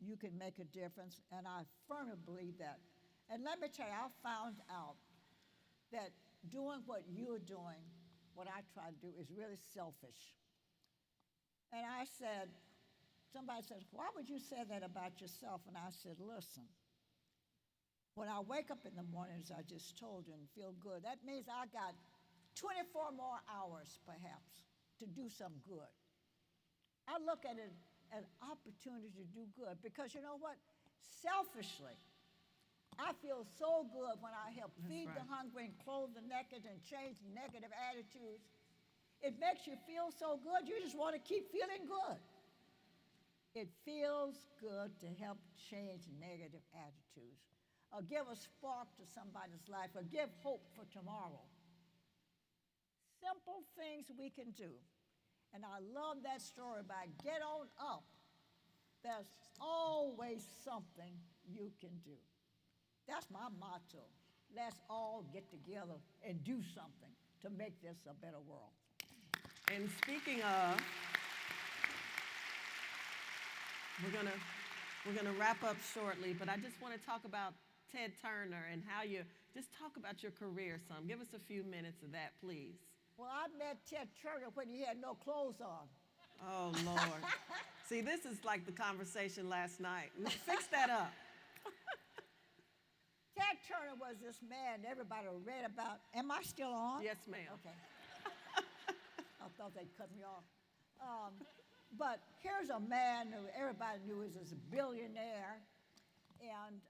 you can make a difference, and I firmly believe that. And let me tell you, I found out that doing what you're doing, what I try to do, is really selfish. And I said, somebody said, why would you say that about yourself? And I said, listen, when I wake up in the morning, as I just told you, and feel good, that means I got 24 more hours, perhaps, to do some good. I look at it as an opportunity to do good because you know what? Selfishly, I feel so good when I help feed the hungry and clothe the naked and change negative attitudes. It makes you feel so good, you just want to keep feeling good. It feels good to help change negative attitudes, or give a spark to somebody's life, or give hope for tomorrow. Simple things we can do. And I love that story about get on up. There's always something you can do. That's my motto. Let's all get together and do something to make this a better world. And speaking of, we're gonna wrap up shortly, but I just want to talk about Ted Turner and how you just talk about your career some. Give us a few minutes of that, please. Well, I met Ted Turner when he had no clothes on. Oh, Lord. See, this is like the conversation last night. Fix that up. Ted Turner was this man everybody read about. Am I still on? Yes, ma'am. Okay. I thought they'd cut me off. But here's a man who everybody knew was a billionaire. And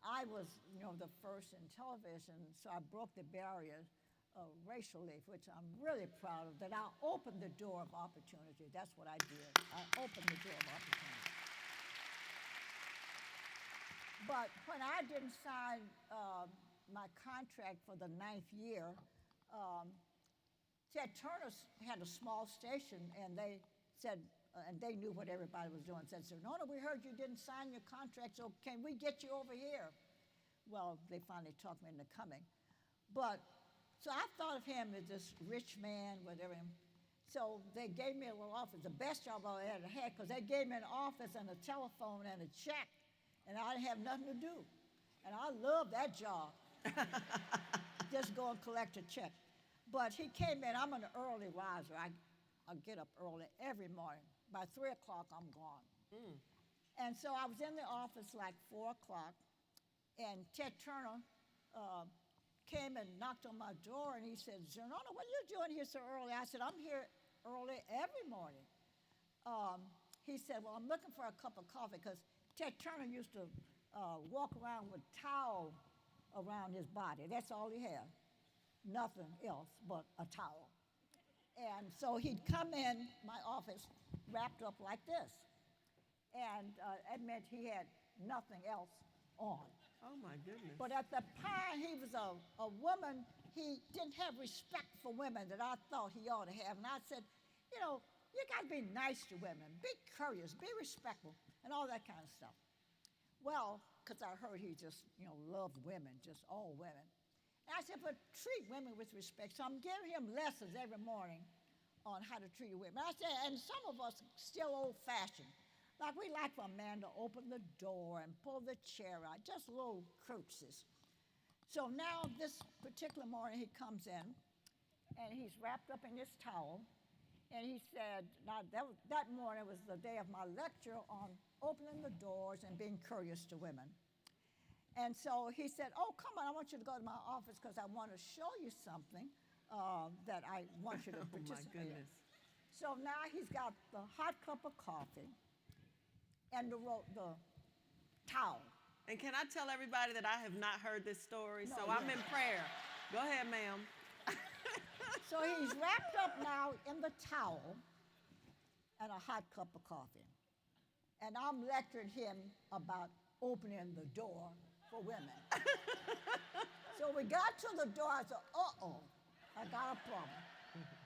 I was, the first in television, so I broke the barrier racially, which I'm really proud of, that I opened the door of opportunity. That's what I did. I opened the door of opportunity. But when I didn't sign my contract for the 9th year, Ted Turner had a small station, and they said, and they knew what everybody was doing, said, Xernona, we heard you didn't sign your contract, so can we get you over here? Well, they finally talked me into coming. But so I thought of him as this rich man, whatever. So they gave me a little office, the best job I ever had, because they gave me an office and a telephone and a check, and I didn't have nothing to do. And I loved that job. Just go and collect a check. But he came in, I'm an early riser. I get up early every morning. By 3 o'clock, I'm gone. And so I was in the office like 4 o'clock, and Ted Turner came and knocked on my door, and he said, Xernona, what are you doing here so early? I said, I'm here early every morning. He said, well, I'm looking for a cup of coffee, because Ted Turner used to walk around with a towel around his body. That's all he had. Nothing else but a towel. And so he'd come in my office wrapped up like this. And that meant he had nothing else on. Oh, my goodness. But at the time, he was a woman, he didn't have respect for women that I thought he ought to have. And I said, you got to be nice to women, be courteous, be respectful, and all that kind of stuff. Well, because I heard he just, loved women, just all women. And I said, but treat women with respect. So I'm giving him lessons every morning on how to treat women. I said, and some of us still old-fashioned. Like we like for a man to open the door and pull the chair out, just little curtsies. So now this particular morning he comes in, and he's wrapped up in this towel, and he said, now that morning was the day of my lecture on opening the doors and being courteous to women. And so he said, oh, come on, I want you to go to my office because I want to show you something that I want you to participate in. So now he's got the hot cup of coffee and the towel. And can I tell everybody that I have not heard this story, so I'm in prayer. Go ahead, ma'am. So he's wrapped up now in the towel and a hot cup of coffee. And I'm lecturing him about opening the door for women. So we got to the door, I said, uh-oh, I got a problem.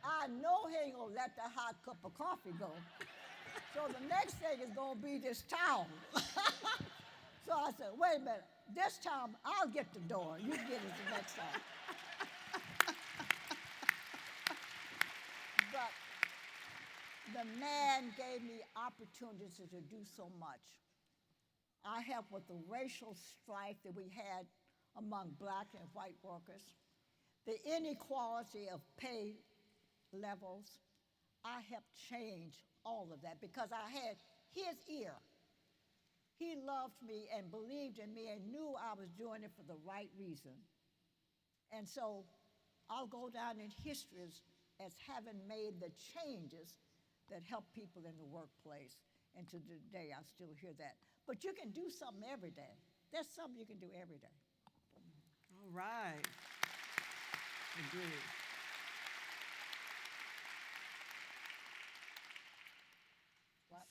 I know he ain't gonna let that hot cup of coffee go. So the next thing is gonna be this towel. So I said, wait a minute, this time I'll get the door, you get it the next time. But the man gave me opportunities to do so much. I helped with the racial strife that we had among black and white workers, the inequality of pay levels. I helped change all of that because I had his ear. He loved me and believed in me and knew I was doing it for the right reason. And so I'll go down in history as having made the changes that help people in the workplace. And to today, I still hear that. But you can do something every day. There's something you can do every day. All right. Agreed.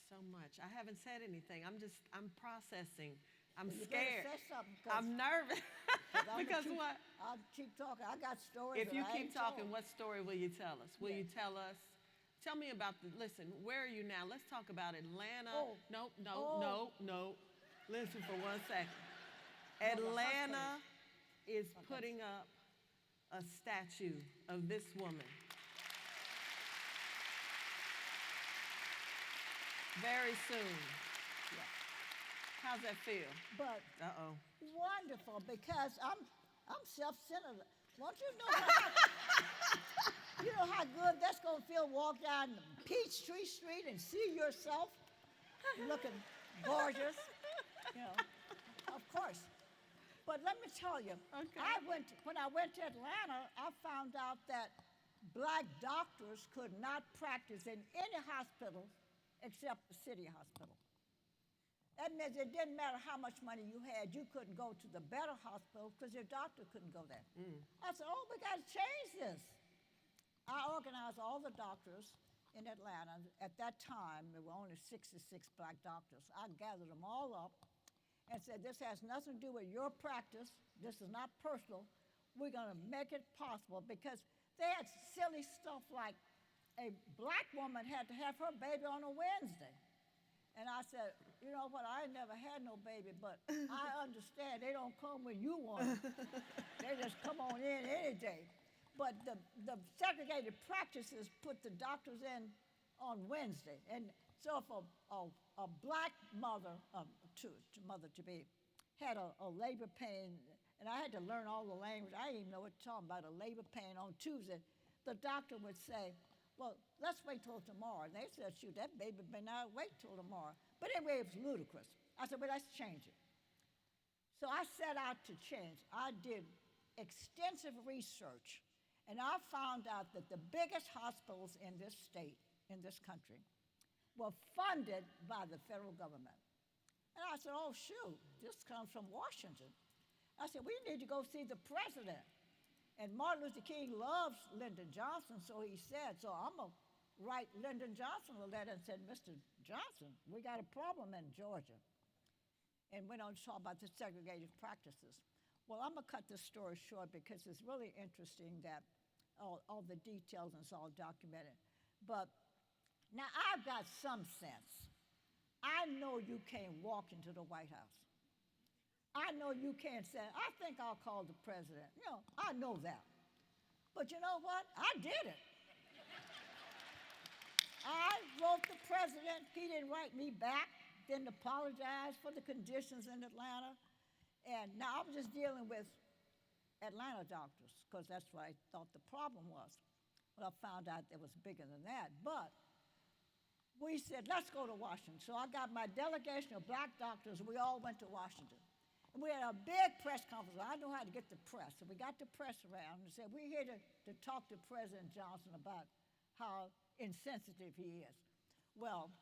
So much. I haven't said anything. I'm processing. I'm You scared. better say something. I'm nervous. Because what? I'll keep talking. I got stories. If you that I keep ain't talking, told. what story will you tell us? Will you tell us? Tell me about listen, where are you now? Let's talk about Atlanta. Oh. No. Listen for 1 second. No, Atlanta is putting up a statue of this woman. Very soon. Yeah. How's that feel? But Uh-oh. wonderful, because I'm self-centered. Won't you know how good that's gonna feel? Walk down Peachtree Street and see yourself looking gorgeous. Of course. But let me tell you, when I went to Atlanta, I found out that black doctors could not practice in any hospital except the city hospital. That means it didn't matter how much money you had, you couldn't go to the better hospital because your doctor couldn't go there. I said, oh, we got to change this. I organized all the doctors in Atlanta. At that time, there were only 66 black doctors. I gathered them all up and said, this has nothing to do with your practice. This is not personal. We're going to make it possible, because they had silly stuff like a black woman had to have her baby on a Wednesday. And I said, you know what, I never had no baby, but I understand they don't come when you want them. They just come on in any day. But the segregated practices put the doctors in on Wednesday. And so if a black mother, mother-to-be, had a labor pain, and I had to learn all the language, I didn't even know what to talk about, a labor pain on Tuesday, the doctor would say, well, let's wait till tomorrow. And they said, shoot, that baby may not wait till tomorrow. But anyway, it was ludicrous. I said, well, let's change it. So I set out to change. I did extensive research, and I found out that the biggest hospitals in this state, in this country, were funded by the federal government. And I said, oh, shoot, this comes from Washington. I said, we need to go see the president. And Martin Luther King loves Lyndon Johnson, so he said, so I'm going to write Lyndon Johnson a letter and said, Mr. Johnson, we got a problem in Georgia. And went on to talk about the segregated practices. Well, I'm going to cut this story short because it's really interesting that all the details and it's all documented. But now I've got some sense. I know you can't walk into the White House. I know you can't say, I think I'll call the president. I know that. But you know what? I did it. I wrote the president. He didn't write me back, didn't apologize for the conditions in Atlanta. And now I'm just dealing with Atlanta doctors, because that's what I thought the problem was. Well, I found out it was bigger than that. But we said, let's go to Washington. So I got my delegation of black doctors. We all went to Washington. And we had a big press conference. I know how to get the press. So we got the press around and said, we're here to talk to President Johnson about how insensitive he is. Well,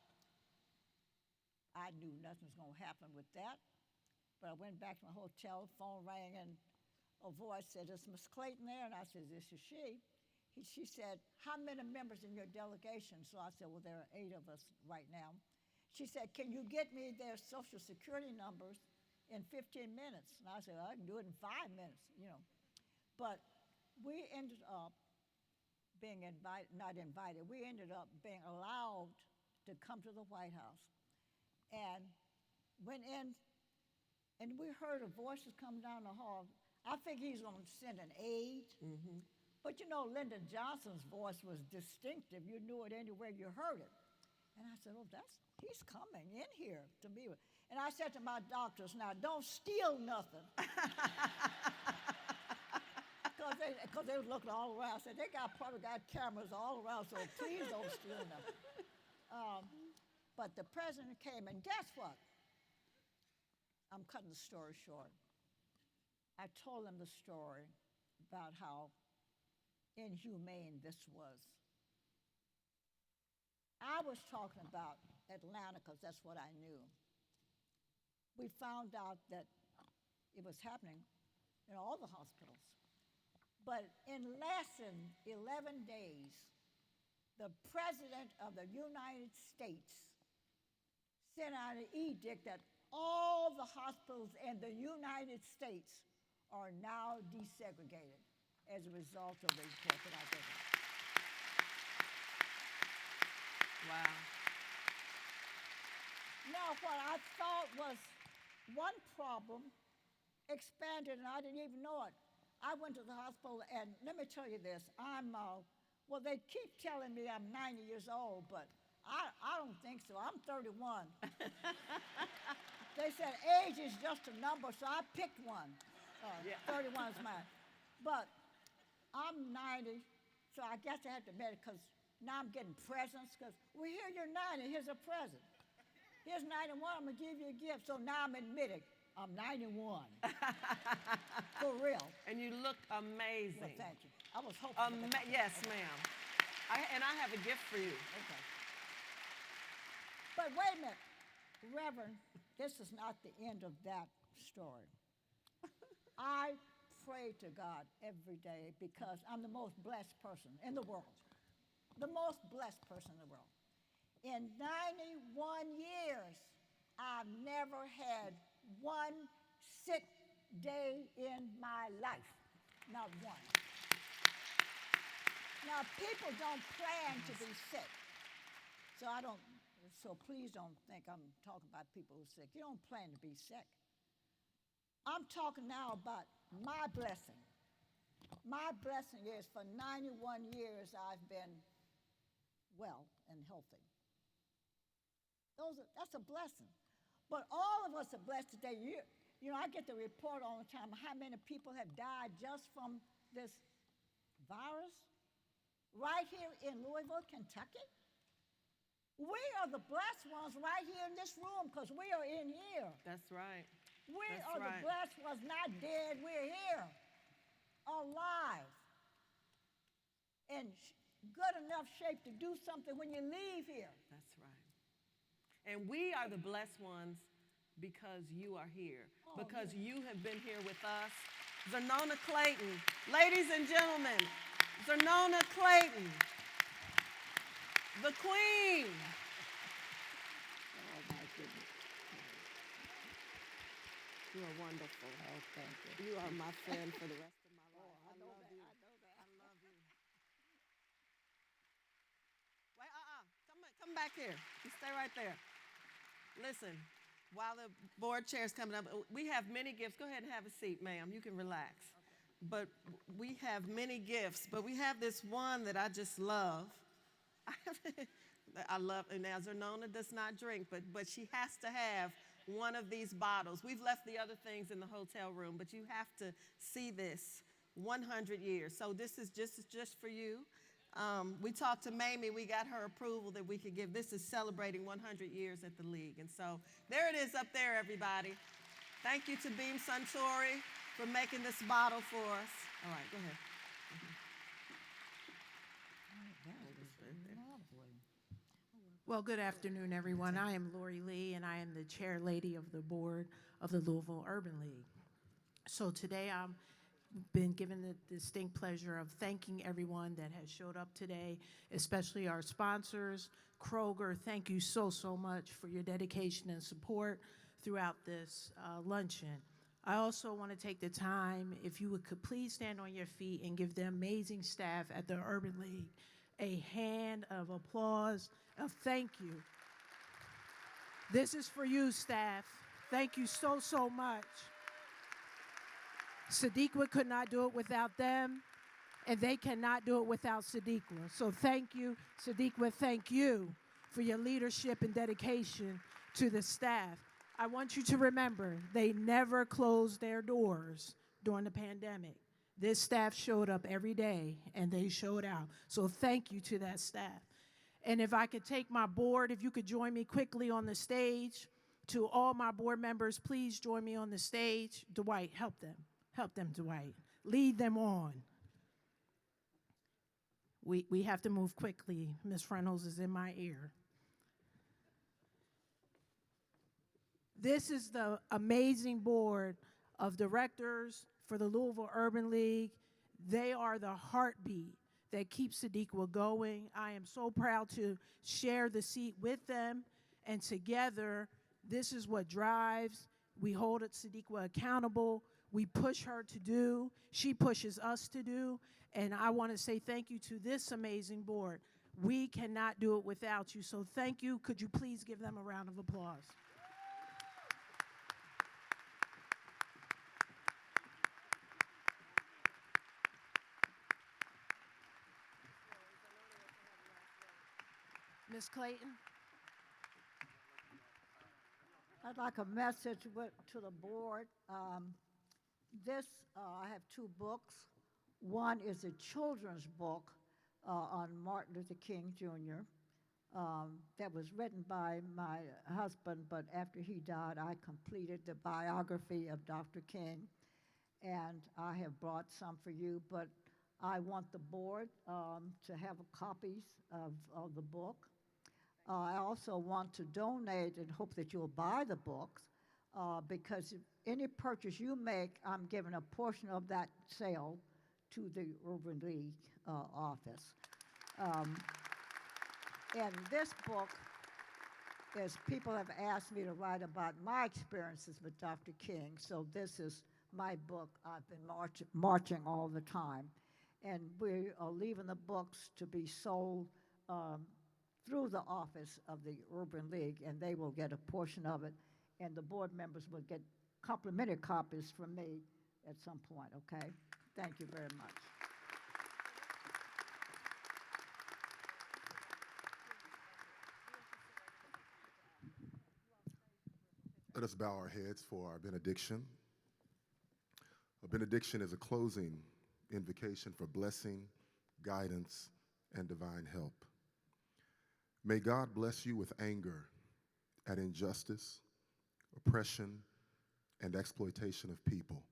I knew nothing was going to happen with that. But I went back to my hotel, phone rang, and a voice said, is Miss Clayton there? And I said, this is she. She said, how many members in your delegation? So I said, well, there are 8 of us right now. She said, can you get me their Social Security numbers in 15 minutes? And I said, I can do it in 5 minutes, But we ended up being we ended up being allowed to come to the White House. And went in, and we heard voices come down the hall. I think he's going to send an aide. Mm-hmm. But Lyndon Johnson's voice was distinctive. You knew it anywhere you heard it. And I said, oh, he's coming in here to me. And I said to my doctors, now don't steal nothing. Because they was looking all around. I said, they probably got cameras all around, so please don't steal nothing. But the president came, and guess what? I'm cutting the story short. I told him the story about how inhumane this was. I was talking about Atlanta because that's what I knew. We found out that it was happening in all the hospitals. But in less than 11 days, the President of the United States sent out an edict that all the hospitals in the United States are now desegregated as a result of the report that I did. Wow. Now, what I thought was one problem expanded, and I didn't even know it. I went to the hospital, and let me tell you this. Well, they keep telling me I'm 90 years old, but I don't think so. I'm 31. They said age is just a number, so I picked one. 31 is mine. But I'm 90, so I guess I had to admit it because now I'm getting presents because, well, here you're 90, here's a present. Here's 91, I'm going to give you a gift. So now I'm admitting I'm 91. For real. And you look amazing. Well, thank you. I was hoping. Yes, ma'am. And I have a gift for you. Okay. But wait a minute, Reverend, this is not the end of that story. I pray to God every day because I'm the most blessed person in the world. The most blessed person in the world. In 91 years, I've never had one sick day in my life. Not one. Now, people don't plan to be sick. So please don't think I'm talking about people who are sick. You don't plan to be sick. I'm talking now about my blessing. My blessing is for 91 years I've been well and healthy. That's a blessing. But all of us are blessed today. You know, I get the report all the time how many people have died just from this virus right here in Louisville, Kentucky. We are the blessed ones right here in this room because we are in here. That's right. We are the blessed ones, not dead. We're here, alive, in good enough shape to do something when you leave here. That's right. And we are the blessed ones because you are here, because you have been here with us. Xernona Clayton, ladies and gentlemen, Xernona Clayton, the queen. Oh, my goodness. You are wonderful. Oh, thank you. You are my friend for the rest of my life. I know that. You. I know that. I love you. Wait, come back here. You stay right there. Listen, while the board chair is coming up, we have many gifts. Go ahead and have a seat, ma'am. You can relax. Okay. But we have many gifts, but we have this one that I just love. I love, and now Xernona does not drink, but she has to have one of these bottles. We've left the other things in the hotel room, but you have to see this, 100 years. So this is just for you. We talked to Mamie, we got her approval that we could give. This is celebrating 100 years at the league. And so there it is up there, everybody. Thank you to Beam Suntory for making this bottle for us. All right, go ahead. Well, good afternoon, everyone. I am Lori Lee, and I am the chair lady of the board of the Louisville Urban League. So today I've been given the distinct pleasure of thanking everyone that has showed up today, especially our sponsors. Kroger, thank you so much for your dedication and support throughout this luncheon. I also want to take the time, if you could please stand on your feet and give the amazing staff at the Urban League a hand of applause, of thank you. This is for you, staff. Thank you so much. Sadiqa could not do it without them, and they cannot do it without Sadiqa. So thank you, Sadiqa, thank you for your leadership and dedication to the staff. I want you to remember, they never closed their doors during the pandemic. This staff showed up every day, and they showed out. So thank you to that staff. And if I could take my board, if you could join me quickly on the stage. To all my board members, please join me on the stage. Dwight, help them. Help them, Dwight. Lead them on. We have to move quickly. Ms. Reynolds is in my ear. This is the amazing board of directors for the Louisville Urban League. They are the heartbeat that keeps Sadiqua going. I am so proud to share the seat with them, and together, this is what drives. We hold Sadiqua accountable. We push her to do. She pushes us to do. And I want to say thank you to this amazing board. We cannot do it without you. So thank you. Could you please give them a round of applause? Ms. Clayton? I'd like a message to the board. I have two books. One is a children's book on Martin Luther King Jr. That was written by my husband, but after he died, I completed the biography of Dr. King, and I have brought some for you, but I want the board to have copies of the book. I also want to donate and hope that you'll buy the books because any purchase you make, I'm giving a portion of that sale to the Urban League office. And this book is, people have asked me to write about my experiences with Dr. King, so this is my book. I've been marching all the time. And we are leaving the books to be sold through the office of the Urban League, and they will get a portion of it, and the board members will get complimentary copies from me at some point, okay? Thank you very much. Let us bow our heads for our benediction. A benediction is a closing invocation for blessing, guidance, and divine help. May God bless you with anger at injustice, oppression, and exploitation of people.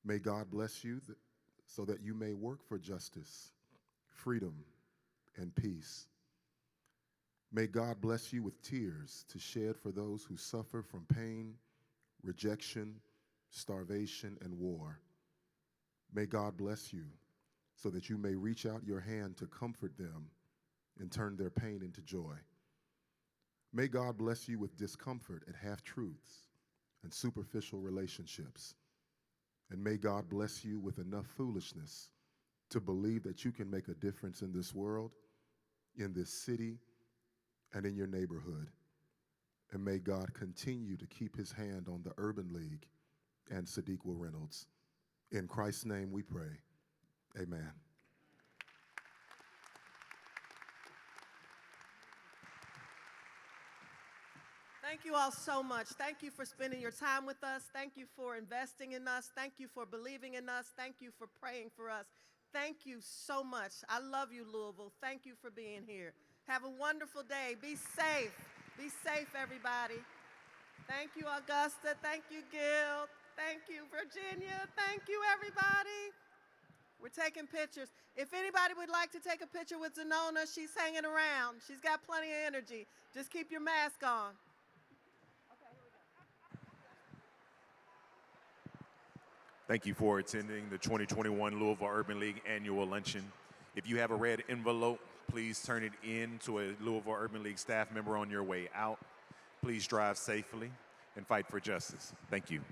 May God bless you so that you may work for justice, freedom, and peace. May God bless you with tears to shed for those who suffer from pain, rejection, starvation, and war. May God bless you so that you may reach out your hand to comfort them and turn their pain into joy. May God bless you with discomfort at half-truths and superficial relationships. And may God bless you with enough foolishness to believe that you can make a difference in this world, in this city, and in your neighborhood. And may God continue to keep his hand on the Urban League and Sadiqua Reynolds. In Christ's name we pray, amen. Thank you all so much. Thank you for spending your time with us. Thank you for investing in us. Thank you for believing in us. Thank you for praying for us. Thank you so much. I love you, Louisville. Thank you for being here. Have a wonderful day. Be safe. Be safe, everybody. Thank you, Augusta. Thank you, Gil. Thank you, Virginia. Thank you, everybody. We're taking pictures. If anybody would like to take a picture with Xernona, she's hanging around. She's got plenty of energy. Just keep your mask on. Thank you for attending the 2021 Louisville Urban League Annual Luncheon. If you have a red envelope, please turn it in to a Louisville Urban League staff member on your way out. Please drive safely and fight for justice. Thank you.